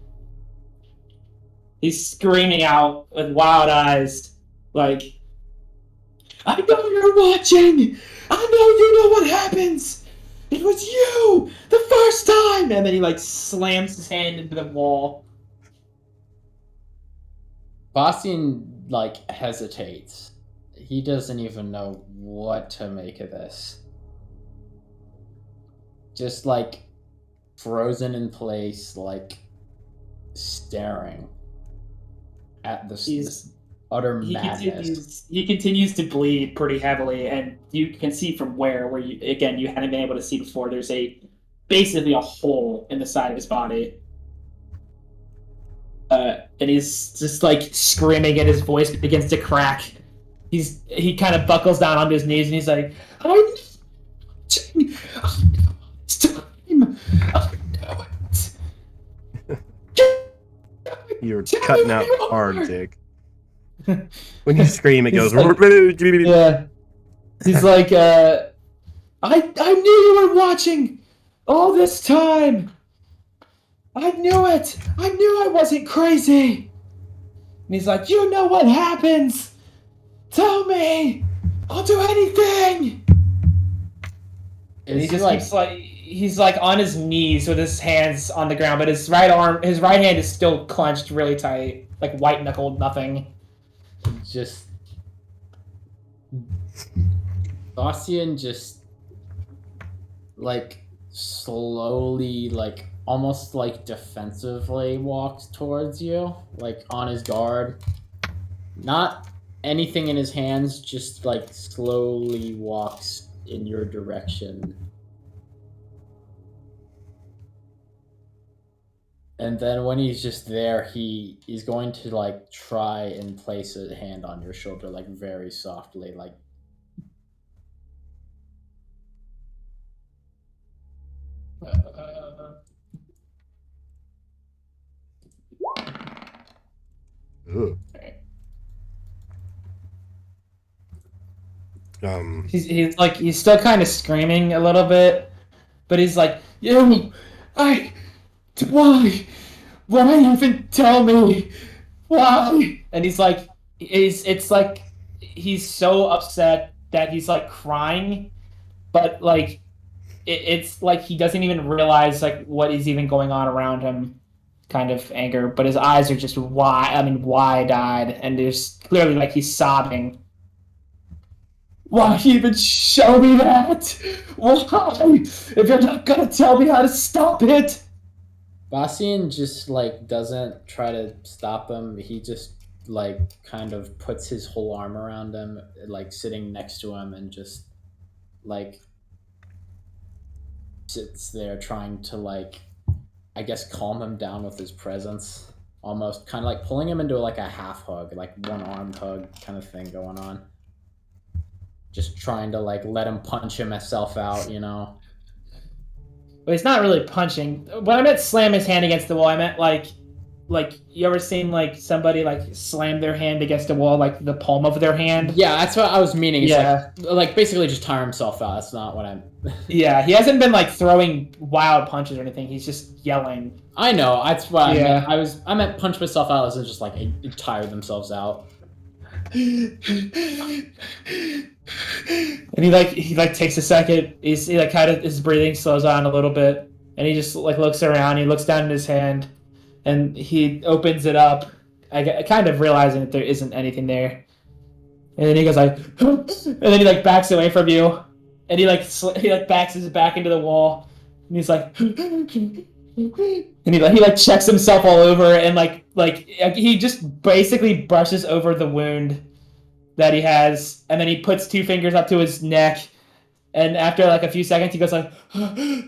S2: he's screaming out with wild eyes, like, "I know you're watching! I know you know what happens! It was you! The first time!" And then he, like, slams his hand into the wall.
S3: Bastian, like, hesitates. He doesn't even know what to make of this. Just, like, frozen in place, like, staring at this utter madness.
S2: He continues to bleed pretty heavily, and you can see from where you hadn't been able to see before, there's basically a hole in the side of his body. And he's just, like, screaming, and his voice begins to crack. He kind of buckles down onto his knees, and he's like, it's time! I know it!
S1: You're cutting out hard, Jake. When you scream, it goes.
S2: Like, yeah. He's like, I knew you were watching all this time. I knew it. I knew I wasn't crazy. And he's like, you know what happens? Tell me. I'll do anything. And he just keeps like, he's like on his knees with his hands on the ground, but his right hand is still clenched really tight, like white knuckled nothing.
S3: Just Bastian just, like, slowly, like, almost, like, defensively walks towards you, like, on his guard. Not anything in his hands, just, like, slowly walks in your direction. And then when he's just there, he's going to, like, try and place a hand on your shoulder, like, very softly, like...
S2: He's still kind of screaming a little bit, but he's like, why even tell me? Why? And he's like, it's like he's so upset that he's like crying, but like it's like he doesn't even realize like what is even going on around him, kind of anger. But his eyes are just wide-eyed, and there's clearly like he's sobbing. Why even show me that? Why? If you're not gonna tell me how to stop it.
S3: Bastian just, like, doesn't try to stop him. He just, like, kind of puts his whole arm around him, like, sitting next to him, and just, like, sits there trying to, like, I guess calm him down with his presence. Almost kind of, like, pulling him into, like, a half hug, like, one-armed hug kind of thing going on. Just trying to, like, let him punch himself out, you know?
S2: But he's not really punching. When I meant slam his hand against the wall, I meant like you ever seen like somebody like slam their hand against the wall, like the palm of their hand?
S3: Yeah, that's what I was meaning. It's
S2: yeah,
S3: like basically just tire himself out. That's not what I'm.
S2: Yeah, he hasn't been like throwing wild punches or anything. He's just yelling.
S3: I know. That's what I meant. I meant punch myself out as in just like tire themselves out.
S2: And he takes a second. He like kind of his breathing slows down a little bit, and he just like looks around. He looks down at his hand, and he opens it up. I kind of realizing that there isn't anything there, And then he goes like, and then he like backs away from you, and he like backs his back into the wall, and he's like, and he like checks himself all over, and like he just basically brushes over the wound that he has, and then he puts 2 fingers up to his neck, and after like a few seconds, he goes like, and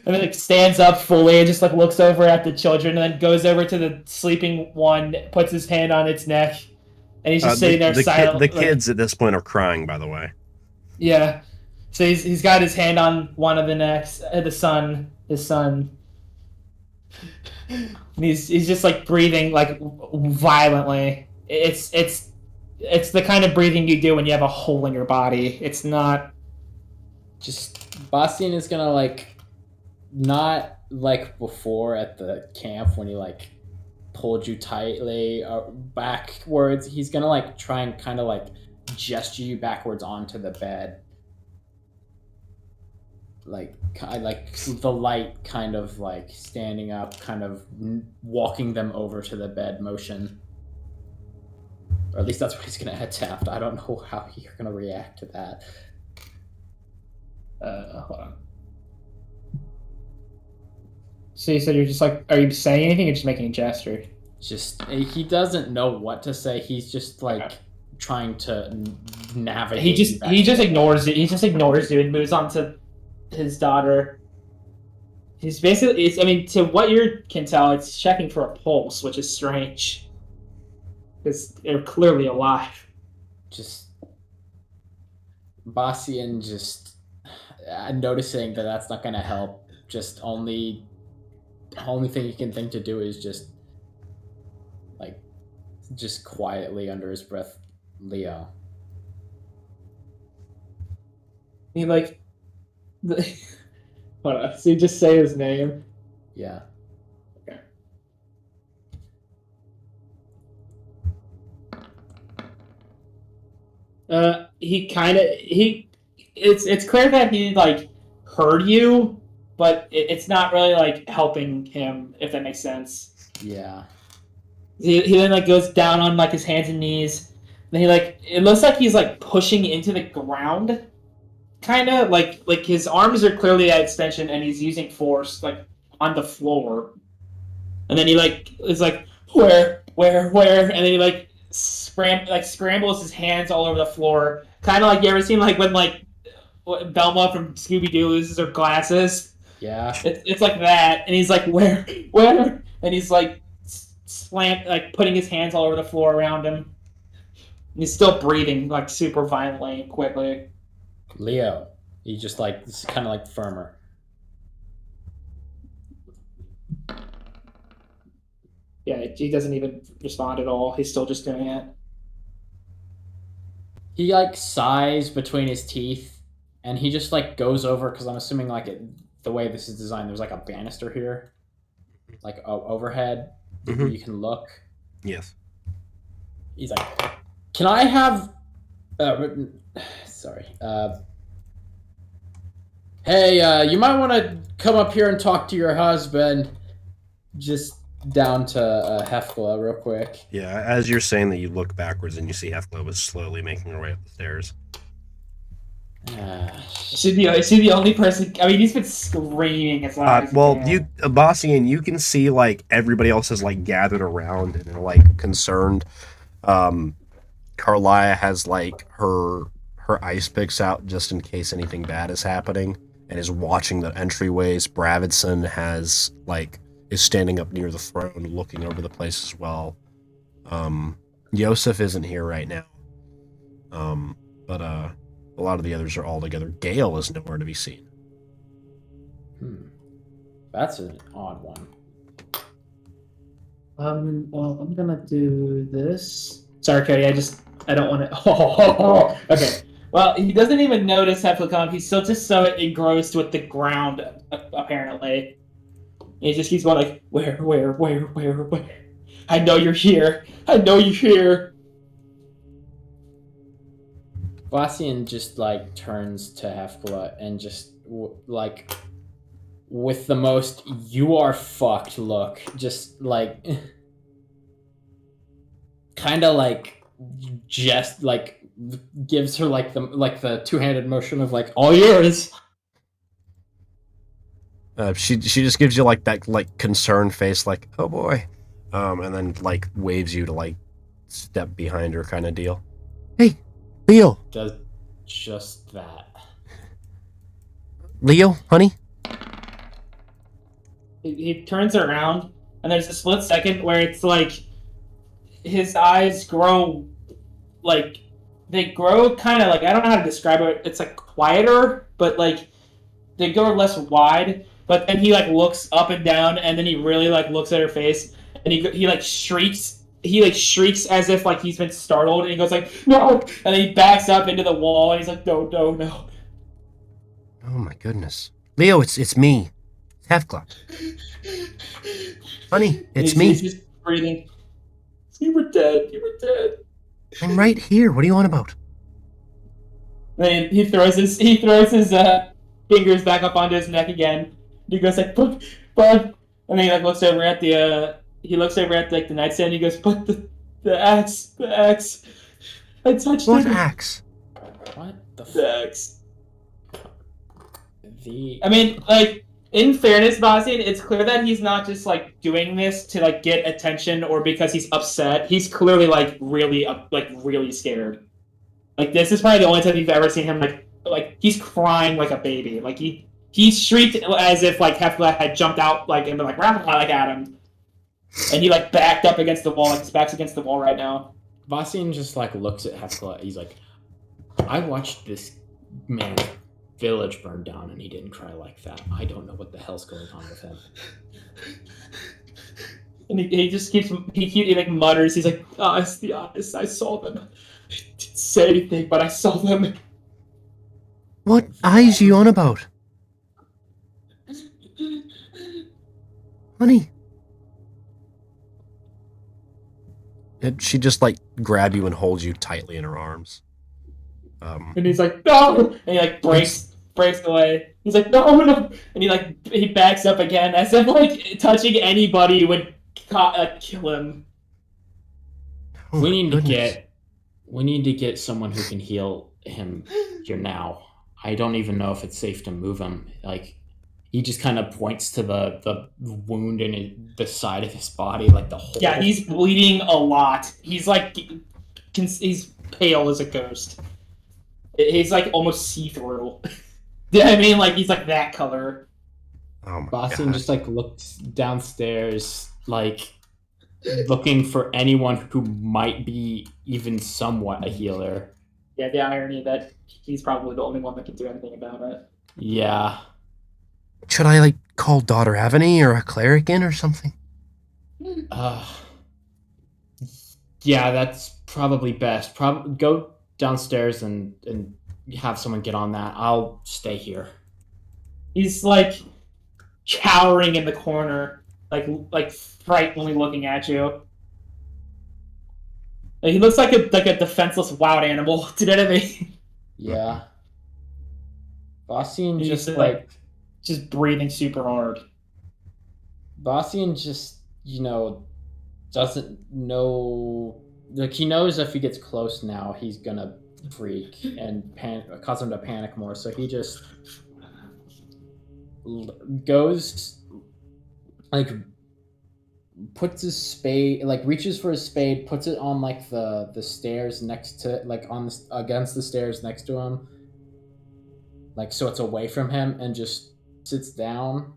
S2: then like stands up fully and just like looks over at the children, and then goes over to the sleeping one, puts his hand on its neck. And he's just sitting there silent.
S1: The kids at this point are crying, by the way.
S2: Yeah. So he's got his hand on one of the necks, his son. And he's just like breathing like violently. It's the kind of breathing you do when you have a hole in your body. It's not
S3: Just Bastian is gonna like not like before at the camp when he like pulled you tightly backwards. He's gonna like try and kind of like gesture you backwards onto the bed, like the light kind of like standing up, kind of walking them over to the bed motion. Or at least that's what he's gonna attempt. I don't know how you're gonna react to that.
S2: hold on. So you said you're just like, are you saying anything or just making a gesture?
S3: Just he doesn't know what to say. He's just like trying to navigate.
S2: He just ignores it. He just ignores you and moves on to his daughter. He's basically, I mean, to what you can tell, it's checking for a pulse, which is strange. Because they're clearly alive.
S3: Just Bastian just noticing that that's not going to help. Just only thing he can think to do is just quietly under his breath, Leo.
S2: He like, hold on. So you just say his name.
S3: Yeah.
S2: Okay. It's clear that he like heard you, but it's not really like helping him, if that makes sense.
S3: Yeah.
S2: He then like goes down on like his hands and knees. Then he like, it looks like he's like pushing into the ground, kind of like his arms are clearly at extension and he's using force like on the floor. And then he like is like where, and then he like scrambles his hands all over the floor, kind of like you ever seen like when like Velma from Scooby Doo loses her glasses.
S3: Yeah.
S2: It's like that, and he's like where, and he's like putting his hands all over the floor around him. And he's still breathing like super violently and quickly.
S3: Leo, he just like this is kind of like firmer.
S2: Yeah, he doesn't even respond at all. He's still just doing it.
S3: He like sighs between his teeth, and he just like goes over, because I'm assuming like the way this is designed, there's like a banister here, like overhead.
S1: Mm-hmm.
S3: You can look.
S1: Yes.
S3: He's like, "Can I have?" Sorry. Hey, you might want to come up here and talk to your husband. Just down to Hefla real quick.
S1: Yeah, as you're saying that, you look backwards and you see Hefla was slowly making her way up the stairs.
S2: Is she the only person? I mean, he's been screaming as loud as
S1: well,
S2: he can.
S1: Bastian, you can see like everybody else has like gathered around and they're like concerned. Carlia has like her ice picks out just in case anything bad is happening and is watching the entryways. Bravidson is standing up near the throne looking over the place as well. Yosef isn't here right now. But a lot of the others are all together. Gale is nowhere to be seen.
S3: That's an odd one.
S2: Well, I'm gonna do this. Sorry, Cody, I don't want to. Okay. Well, he doesn't even notice Hefla come. He's still just so engrossed with the ground, apparently. And he just keeps going like, where? I know you're here.
S3: Bastian just like turns to Hefla and just like with the most "you are fucked" look, just like kind of like just like gives her like the two-handed motion of like all yours.
S1: She just gives you like that like concerned face, like oh boy, and then like waves you to like step behind her kind of deal.
S6: Hey, Leo.
S3: Does just that.
S6: Leo, honey.
S7: He turns around, and there's a split second where it's like his eyes grow, like they grow kind of like, I don't know how to describe it. It's like quieter, but like they go less wide. But then he like looks up and down, and then he really like looks at her face, and he like shrieks. He like shrieks as if like he's been startled, and he goes like no, and then he backs up into the wall, and he's like no.
S6: Oh my goodness, Leo, it's me, Hefclop. Honey, it's me.
S7: He's just breathing. You were dead.
S6: I'm right here. What are you on about?
S7: Then he throws his fingers back up onto his neck again. He goes like, "Bug," and then he like looks over at the like the nightstand. And he goes, "But the axe, I touched
S6: What
S7: it."
S6: axe?
S3: What
S7: The axe.
S3: The
S7: I mean, like in fairness, Bastian, it's clear that he's not just like doing this to like get attention or because he's upset. He's clearly like really scared. Like this is probably the only time you've ever seen him like he's crying like a baby. Like he shrieked as if like Hefla had jumped out like and been like like at him, and he like backed up against the wall. Like his back's against the wall right now.
S3: Vassian just like looks at Hefla. He's like, I watched this man's village burn down, and he didn't cry like that. I don't know what the hell's going on with him.
S7: And he just he like mutters. He's like, "Oh, it's the eyes. I saw them. I didn't say anything, but I saw them."
S6: What eyes are you on about? Honey.
S1: She just like grab you and holds you tightly in her arms.
S7: And he's like, "No!" And he like breaks away. He's like, "No!" And he backs up again, as if like touching anybody would kill him.
S6: Oh
S3: we
S6: my
S3: need
S6: goodness.
S3: to get someone who can heal him here now. I don't even know if it's safe to move him. Like he just kind of points to the wound in the side of his body, like the hole.
S7: Yeah, he's bleeding a lot. He's like, he's pale as a ghost. He's like almost see-through. I mean, like he's like that color.
S1: Oh my
S3: Bastian
S1: god.
S3: just like looks downstairs, like looking for anyone who might be even somewhat a healer.
S7: Yeah, the irony that he's probably the only one that can do anything about it.
S3: Yeah.
S6: Should I like call Daughter Avony or a cleric in or something?
S3: Yeah, that's probably best. Go downstairs and have someone get on that. I'll stay here.
S7: He's like cowering in the corner, like frighteningly looking at you. Like, he looks like a defenseless wild animal. Do you know what I mean?
S3: Yeah. Bastian
S7: He's
S3: just
S7: just breathing super hard.
S3: Bastian just, doesn't know. Like, he knows if he gets close now, he's gonna freak and cause him to panic more. So he just goes, like, puts his spade, like, reaches for his spade, puts it on, like, the stairs next to, like, against the stairs next to him, like, so it's away from him, and just sits down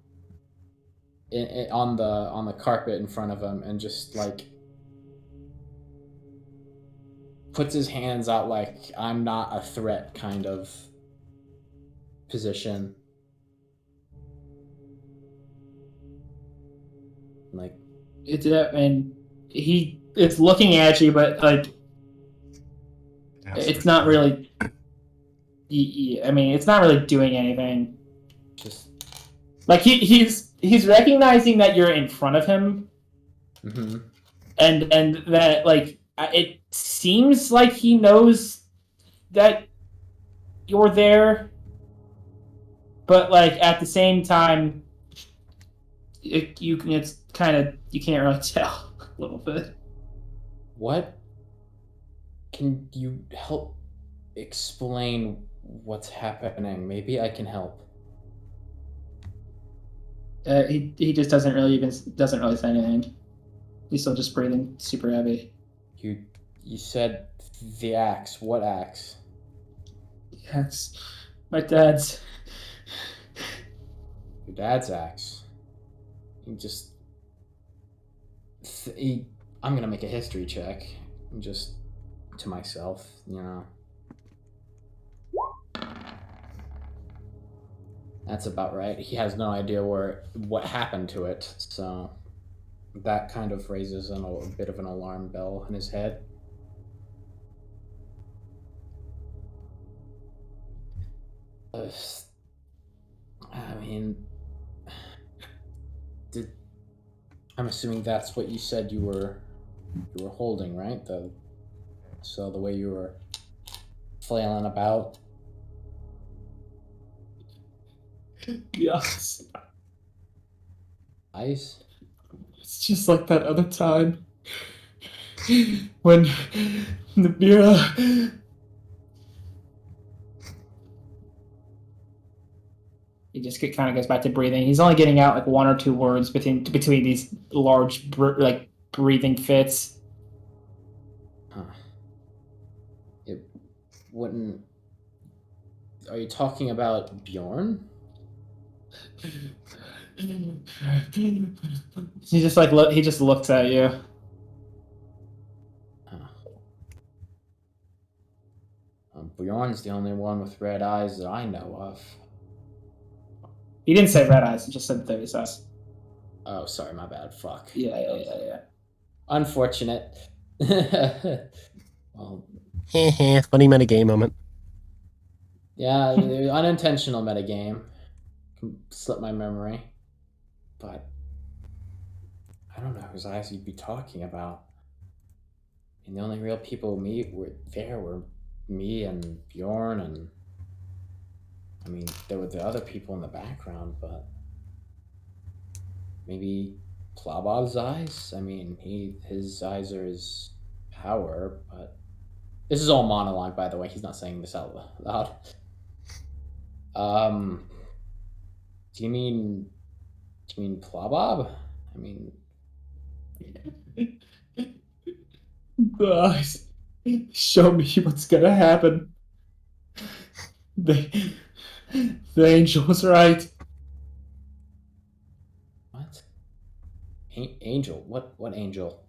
S3: on the carpet in front of him, and just, like, puts his hands out like, I'm not a threat kind of position. Like,
S7: And it's looking at you, but like it's not really. I mean, it's not really doing anything.
S3: just
S7: Like he's recognizing that you're in front of him,
S3: mm-hmm.
S7: and that like it seems like he knows that you're there, but like at the same time, it's kind of, you can't really tell a little bit.
S3: What Can you help explain what's happening? Maybe I can help.
S7: He just doesn't really say anything. He's still just breathing super heavy.
S3: You said the axe. What axe?
S7: Yes, my dad's.
S3: Your dad's axe. I'm gonna make a history check, just to myself, you know. That's about right. He has no idea what happened to it, so that kind of raises a bit of an alarm bell in his head. I mean, I'm assuming that's what you said you were holding, right? The way you were flailing about.
S7: Yes.
S3: Ice?
S7: It's just like that other time when Nabira. He just kind of goes back to breathing. He's only getting out like one or two words between these large breathing fits.
S3: Huh. It wouldn't. Are you talking about Bjorn?
S7: He just he just looks at you.
S3: Bjorn's the only one with red eyes that I know of.
S7: He didn't say red eyes. He just said 30 eyes.
S3: Oh, sorry, my bad. Fuck.
S7: Yeah.
S3: Unfortunate. Well,
S6: funny metagame moment.
S3: yeah, unintentional metagame. Slip my memory. But I don't know whose eyes you'd be talking about. And the only real people were me and Bjorn, and I mean, there were the other people in the background, but maybe Plabob's eyes? I mean, his eyes are his power, but this is all monologue, by the way. He's not saying this out loud. Do you mean Plabob? I mean,
S7: The eyes show me what's gonna happen. The angel was right.
S3: what? Angel? What angel?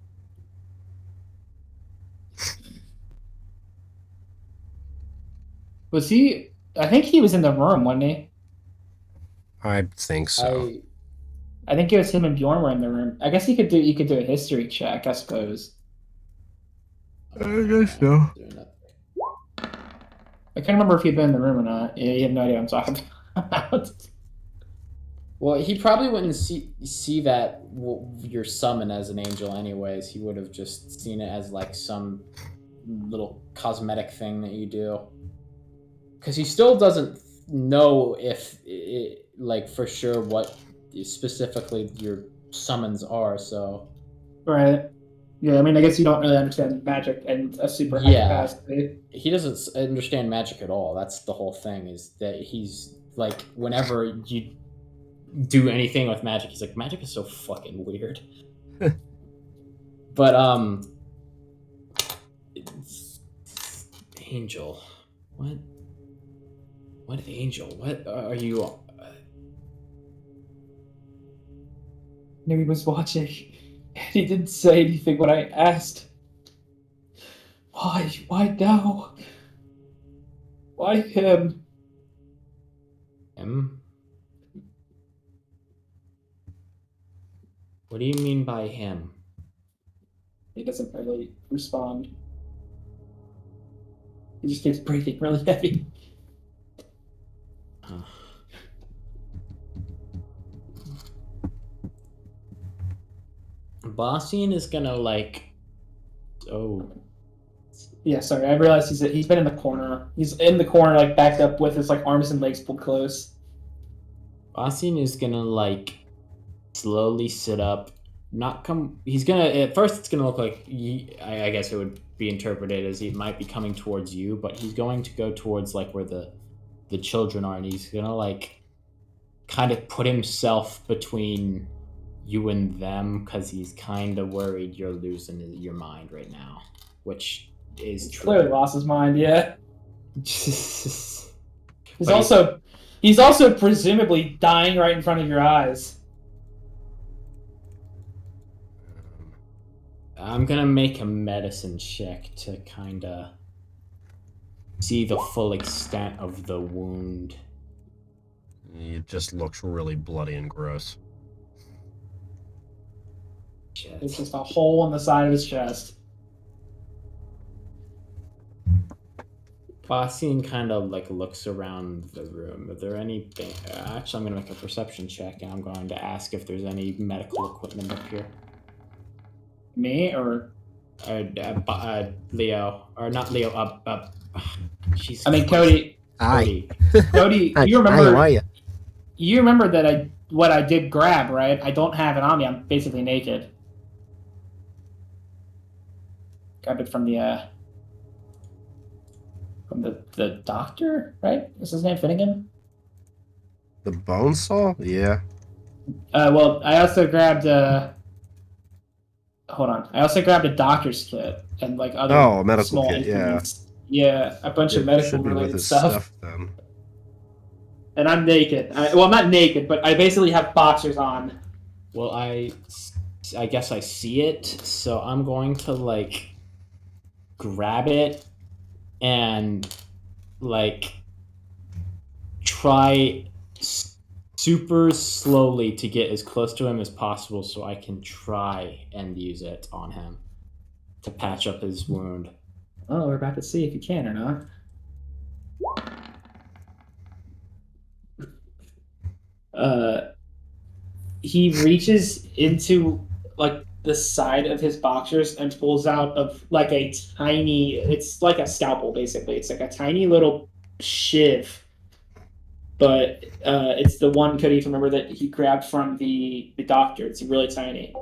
S7: Was he? I think he was in the room, wasn't he?
S1: I think so.
S7: I think it was him and Bjorn were in the room. I guess you could do a history check, I suppose.
S1: I guess so.
S7: I can't remember if he'd been in the room or not. Yeah, you have no idea what I'm talking about.
S3: Well, he probably wouldn't see that you're summoned as an angel anyways. He would have just seen it as like some little cosmetic thing that you do. Because he still doesn't know if, like, for sure what specifically your summons are, so...
S7: Right. Yeah, I mean, I guess you don't really understand magic and a super high capacity.
S3: He doesn't understand magic at all. That's the whole thing, is that he's, like, whenever you do anything with magic, he's like, magic is so fucking weird. But, angel. What angel? What are you...
S7: He was watching, and he didn't say anything when I asked. Why? Why now? Why him?
S3: Him? What do you mean by him?
S7: He doesn't really respond. He just keeps breathing really heavy.
S3: Bossian is gonna like... Oh.
S7: Yeah, sorry, I realized he's been in the corner. He's in the corner, like, backed up with his, like, arms and legs pulled close.
S3: Bossian is gonna, like, slowly sit up. He's gonna... At first, it's gonna look like... I guess it would be interpreted as he might be coming towards you, but he's going to go towards like where the children are, and he's gonna like kind of put himself between you and them because he's kind of worried you're losing your mind right now, which is true.
S7: Clearly lost his mind. Yeah.
S3: He's
S7: He's also presumably dying right in front of your eyes.
S3: I'm gonna make a medicine check to kind of see the full extent of the wound.
S1: It just looks really bloody and gross.
S3: Shit.
S7: It's just a hole in the side of his chest.
S3: Bastian kind of like looks around the room. Are there any? Actually, I'm gonna make a perception check, and I'm going to ask if there's any medical equipment up here.
S7: Me or
S3: Leo, or not Leo? Jesus.
S7: I mean Cody.
S3: Cody.
S7: Cody,
S6: Hi,
S7: you
S6: hi, how
S7: remember?
S6: are you?
S7: You remember that what I did grab, right? I don't have it on me. I'm basically naked. Grabbed it from the doctor, right? Is his name Finnegan?
S1: The bone saw? Yeah.
S7: Well, I also grabbed hold on. I also grabbed a doctor's kit and like other
S1: Oh, a medical
S7: small
S1: kit, yeah.
S7: instruments. Yeah, a bunch of
S1: It
S7: medical
S1: should be with
S7: related
S1: his
S7: stuff.
S1: then.
S7: And I'm naked. Well, I'm not naked, but I basically have boxers on.
S3: Well, I guess I see it, so I'm going to like grab it and like try super slowly to get as close to him as possible so I can try and use it on him to patch up his wound.
S7: Oh, we're about to see if you can or not. He reaches into like the side of his boxers and pulls out of like a tiny, it's like a scalpel basically. It's like a tiny little shiv. But it's the one Cody, if you remember, that he grabbed from the doctor. It's really tiny.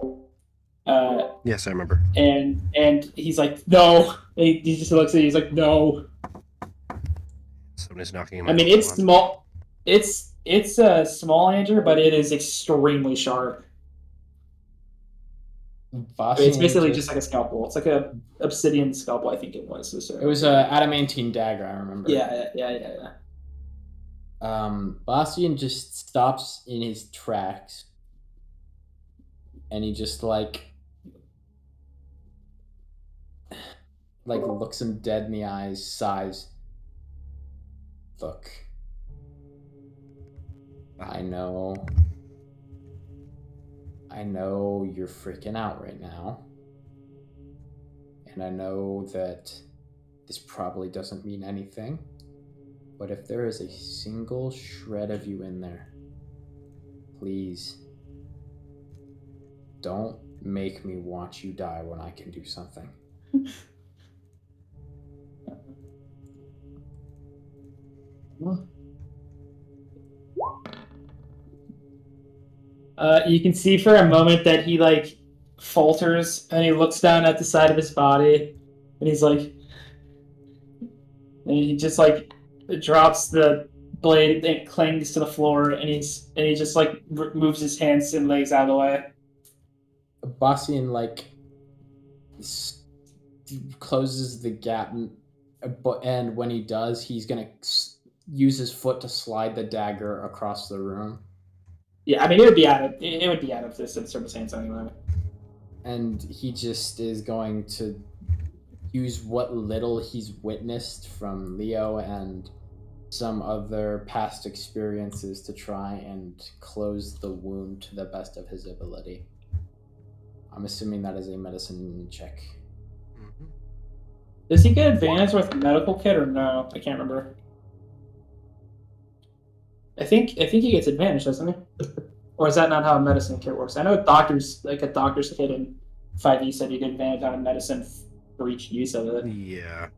S1: Yes, I remember.
S7: And he's like, no. He just looks at it, he's like, no.
S1: Somebody's knocking him.
S7: I mean, it's small. It's a small, Andrew, but it is extremely sharp. It's basically just like a scalpel. It's like a obsidian scalpel, I think it was.
S3: It was a adamantine dagger, I remember.
S7: Yeah.
S3: Bastian just stops in his tracks, and he just like looks him dead in the eyes, sighs. Look, I know you're freaking out right now, and I know that this probably doesn't mean anything. But if there is a single shred of you in there, please don't make me watch you die when I can do something.
S7: You can see for a moment that he like falters and he looks down at the side of his body and he's like, and he just like drops the blade and it clings to the floor and he just like moves his hands and legs out of the way.
S3: Bastian closes the gap, and when he does, he's gonna use his foot to slide the dagger across the room.
S7: Yeah, I mean it would be out of this circumstance anyway.
S3: And he just is going to use what little he's witnessed from Leo and some other past experiences to try and close the wound to the best of his ability. I'm assuming that is a medicine check.
S1: Mm-hmm.
S7: Does he get advantage with medical kit or no? I can't remember. I think he gets advantage, doesn't he? Or is that not how a medicine kit works? I know doctors, like a doctor's kit in 5e said you get advantage on a medicine for each use of it.
S1: Yeah.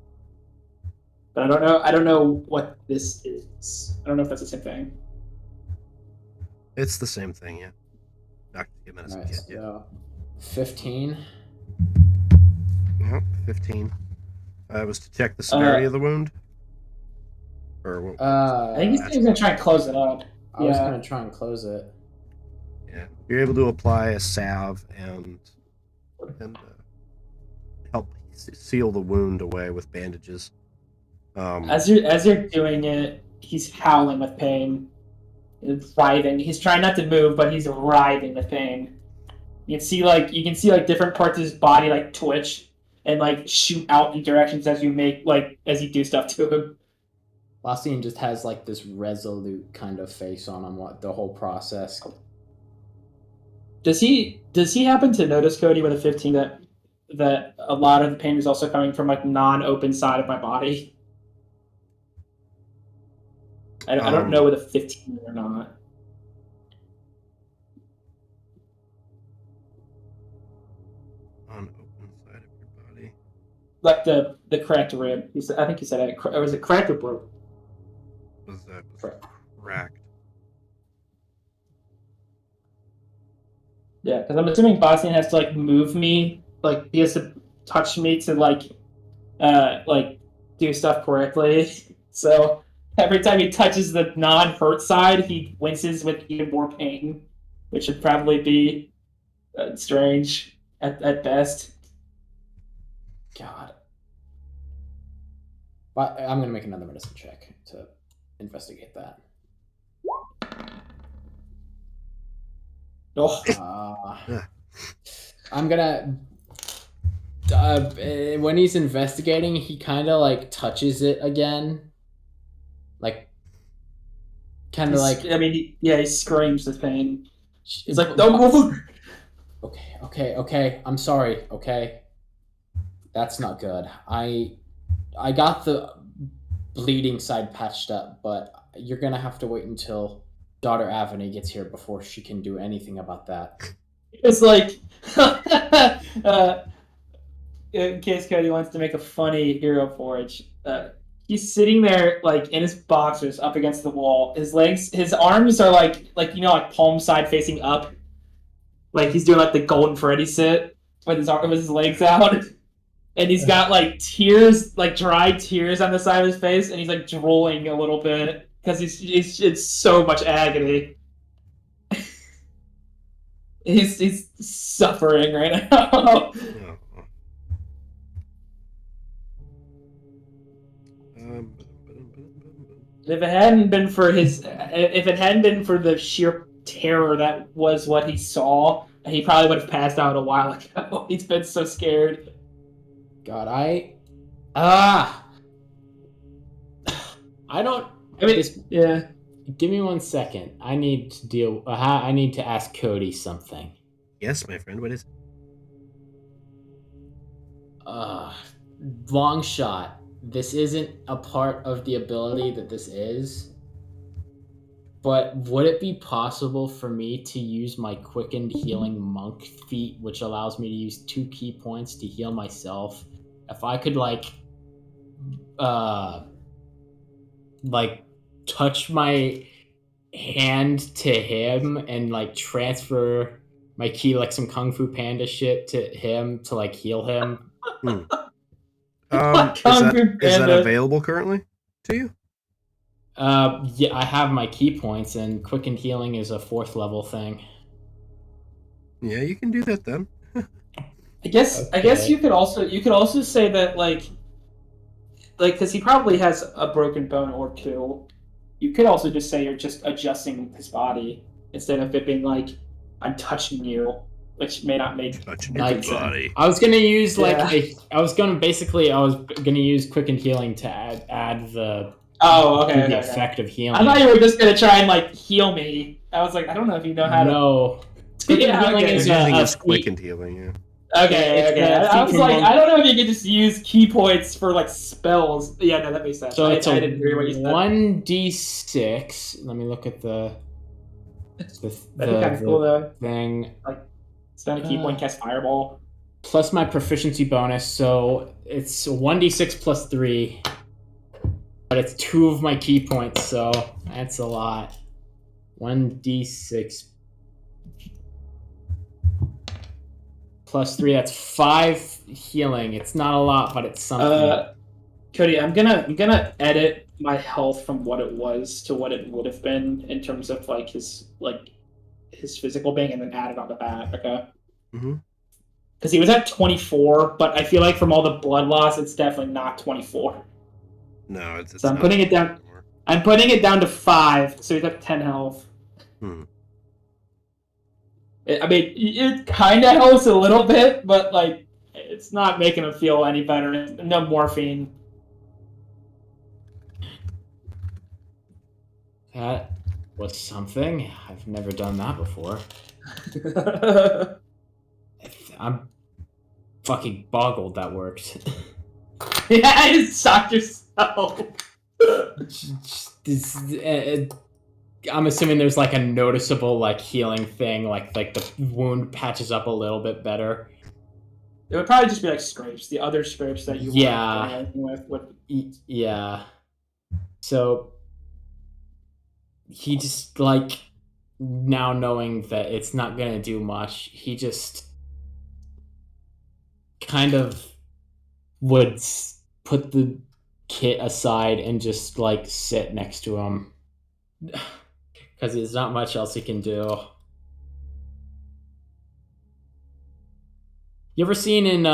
S7: But I don't know what this is. I don't know if that's the same thing.
S1: It's the same thing, yeah. Doctor medicine
S3: Right,
S1: kit, yeah.
S3: so 15.
S1: Yep, 15. Was to check the severity of the wound? Or what?
S7: I think he's gonna try and close it up.
S3: I was gonna try and close it.
S1: Yeah, you're able to apply a salve and help seal the wound away with bandages.
S7: As you're doing it, he's howling with pain, writhing. He's trying not to move, but he's writhing with pain. You can see like different parts of his body like twitch and like shoot out in directions as you do stuff to him.
S3: Bastian just has like this resolute kind of face on him the whole process.
S7: Does he happen to notice, Cody, with a 15 that a lot of the pain is also coming from like non-open side of my body? I don't know with a 15 or not.
S1: On open side of your body,
S7: like the cracked rib. I think he said it. Or was it cracked or broke?
S1: was cracked.
S7: Yeah, because I'm assuming Bastian has to like move me, like he has to touch me to like do stuff correctly. So every time he touches the non-hurt side, he winces with even more pain, which would probably be strange at best.
S3: God. But I'm gonna make another medicine check to investigate that.
S7: Oh.
S3: I'm gonna. When he's investigating, he kind of like touches it again, like kind of like.
S7: I mean, he screams with pain. He's like, "Don't move."
S3: Okay. I'm sorry. Okay, that's not good. I got the bleeding side patched up, but you're gonna have to wait until Daughter Avenue gets here before she can do anything about that.
S7: It's like, in case Cody wants to make a funny Hero Forge, he's sitting there like in his boxers up against the wall. His arms are like palm side facing up, like he's doing like the Golden Freddy sit with his legs out. And he's got like tears, like dry tears on the side of his face, and he's like drooling a little bit because it's so much agony. he's suffering right now. If it hadn't been for the sheer terror that was what he saw, he probably would have passed out a while ago. He's been so scared.
S3: God, I don't.
S7: I mean, yeah.
S3: Give me 1 second. I need to ask Cody something.
S1: Yes, my friend. What is it?
S3: Long shot. This isn't a part of the ability that this is. But would it be possible for me to use my quickened healing monk feat, which allows me to use 2 key points to heal myself? If I could touch my hand to him and like transfer my key like some Kung Fu Panda shit to him to like heal him.
S1: Is that available currently to you?
S3: Yeah, I have my key points, and quickened healing is a 4th level thing.
S1: Yeah, you can do that then.
S7: I guess you could also say that like because he probably has a broken bone or 2. You could also just say you're just adjusting his body instead of it being like I'm touching you, which may not make
S1: touching your body.
S3: I was gonna use I was gonna use quickened healing to add the.
S7: Oh, okay.
S3: The effect of healing.
S7: I thought you were just gonna try and like heal me. I was like, I don't know if you know how to.
S3: No. Healing is
S1: using quickened healing. Yeah.
S7: Okay. I was like, I don't know if you could just use key points for like spells. Yeah, no, that makes sense.
S3: So
S7: I didn't hear what you said.
S3: 1d6. Let me look at the
S7: That'd be kind of cool though.
S3: Thing.
S7: Like, spend a key point, cast Fireball.
S3: Plus my proficiency bonus, so it's 1d6 plus 3. But it's 2 of my key points, so that's a lot. 1d6 plus 3, that's 5 healing. It's not a lot, but it's something.
S7: Cody, I'm gonna edit my health from what it was to what it would have been in terms of his physical being, and then add it on the back. Okay.
S1: Mm-hmm.
S7: Because he was at 24, but I feel like from all the blood loss, it's definitely not 24.
S1: No, it's
S7: So I'm
S1: not
S7: putting it down.
S1: anymore.
S7: I'm putting it down to 5, so he's at 10 health. I mean, it kind of helps a little bit, but like, it's not making him feel any better. No morphine.
S3: That was something. I've never done that before. I'm fucking boggled that worked.
S7: Yeah, you sucked yourself.
S3: I'm assuming there's like a noticeable like healing thing, like the wound patches up a little bit better.
S7: It would probably just be like scrapes. The other scrapes that you
S3: Yeah.
S7: weren't doing anything with would.
S3: Yeah. So he just like, now knowing that it's not gonna do much, he just kind of would put the kit aside and just like sit next to him because there's not much else he can do. You ever seen in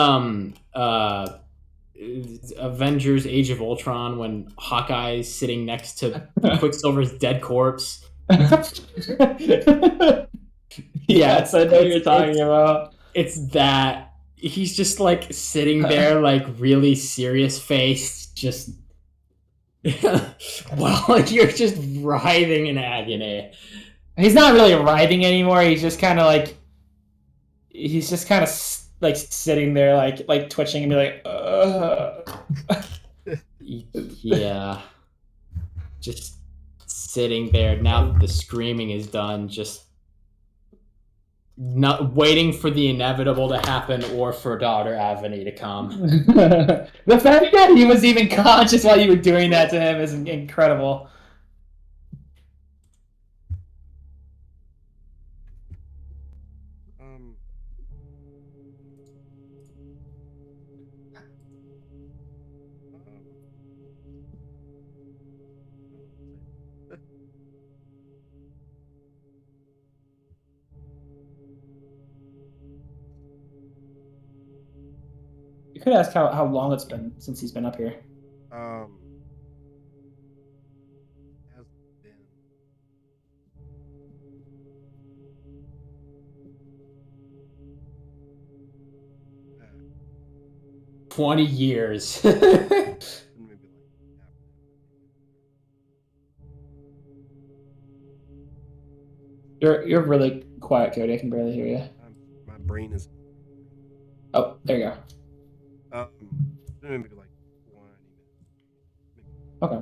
S3: Avengers Age of Ultron when Hawkeye's sitting next to Quicksilver's dead corpse?
S7: Yes, I know what you're talking about.
S3: It's that. He's just like sitting there, like really serious faced, just well, you're just writhing in agony.
S7: He's not really writhing anymore. He's just kind of like sitting there, like twitching and be like,
S3: Yeah, just sitting there. Now that the screaming is done, just not waiting for the inevitable to happen or for Daughter Avony to come.
S7: The fact that he was even conscious while you were doing that to him is incredible. You could ask how long it's been since he's been up here.
S1: Has been
S3: 20 years.
S1: maybe like half.
S7: You're really quiet, Cody. I can barely hear you.
S1: My brain is.
S7: Oh, there you go.
S1: Maybe like 20 minutes.
S7: Okay.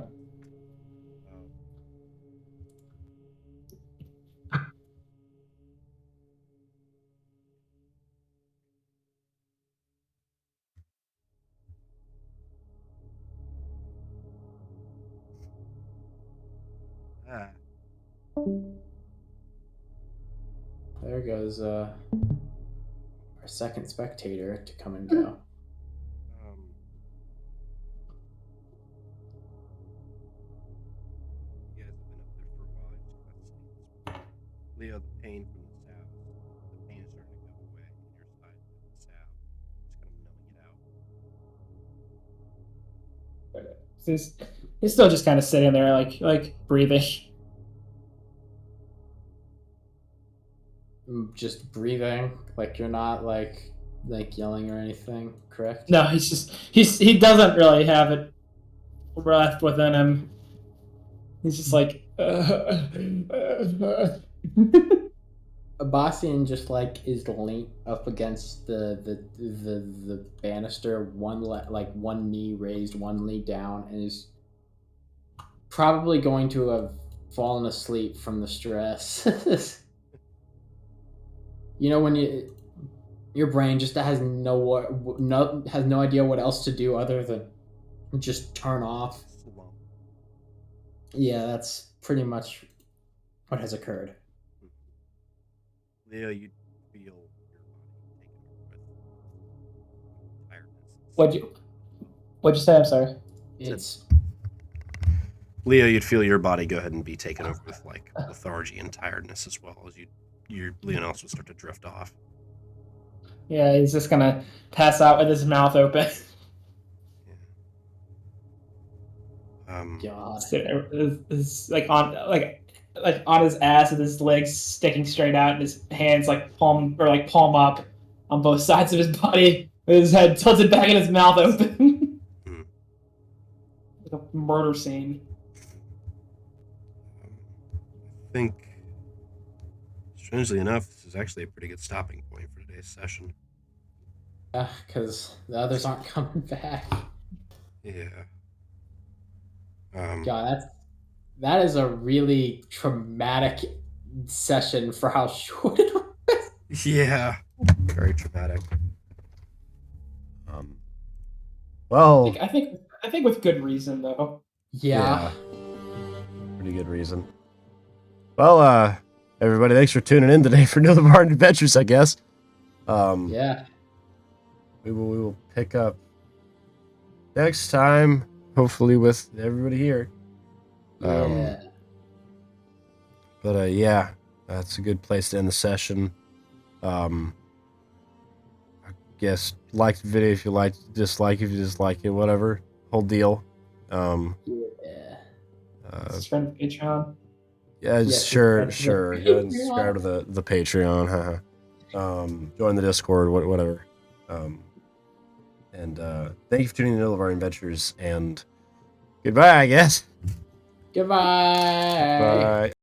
S3: There goes our second spectator to come and go.
S1: You guys have been up there for a while. I just got to see Leo, the pain from the salve. The pain is starting to go away in your side of the salve. Just kind of numbing it out.
S7: He's still just kind of sitting there, like breathing.
S3: Just breathing, like you're not like yelling or anything, correct?
S7: No, he doesn't really have it breath within him. He's just like.
S3: Abasian just like is leaned up against the banister, one knee raised, one knee down, and is probably going to have fallen asleep from the stress. You know, when your brain just has no idea what else to do other than just turn off. Yeah, that's pretty much what has occurred.
S1: Leo, you feel your body taken over with tiredness.
S7: What'd you say? I'm sorry.
S3: It's
S1: Leo, you'd feel your body go ahead and be taken over with like lethargy and tiredness as well as your Leonels would start to drift off.
S7: Yeah, he's just gonna pass out with his mouth open.
S3: God.
S7: It's like on his ass with his legs sticking straight out and his hands like palm up on both sides of his body with his head tilted back and his mouth open. Like a murder scene.
S1: I think, strangely enough, this is actually a pretty good stopping point for today's session.
S3: Yeah, because the others aren't coming back.
S1: Yeah.
S3: God, that is a really traumatic session for how short it was.
S1: Yeah. Very traumatic. Well,
S7: I think with good reason though.
S3: Yeah.
S1: pretty good reason. Well, everybody, thanks for tuning in today for Nhildivarian Adventures, I guess.
S3: Yeah.
S1: We will pick up next time, hopefully with everybody here.
S3: Yeah.
S1: But yeah, that's a good place to end the session. I guess like the video if you like, dislike if you dislike it, whatever. Whole deal.
S3: Yeah.
S7: Subscribe to Patreon.
S1: Yeah,
S3: Yes,
S1: sure.
S3: subscribe to the
S1: Go ahead and
S3: Patreon.
S1: subscribe to the Patreon. Join the Discord, whatever. And thank you for tuning in to Nhildivarian Adventures, and goodbye, I guess.
S3: Goodbye.
S1: Bye.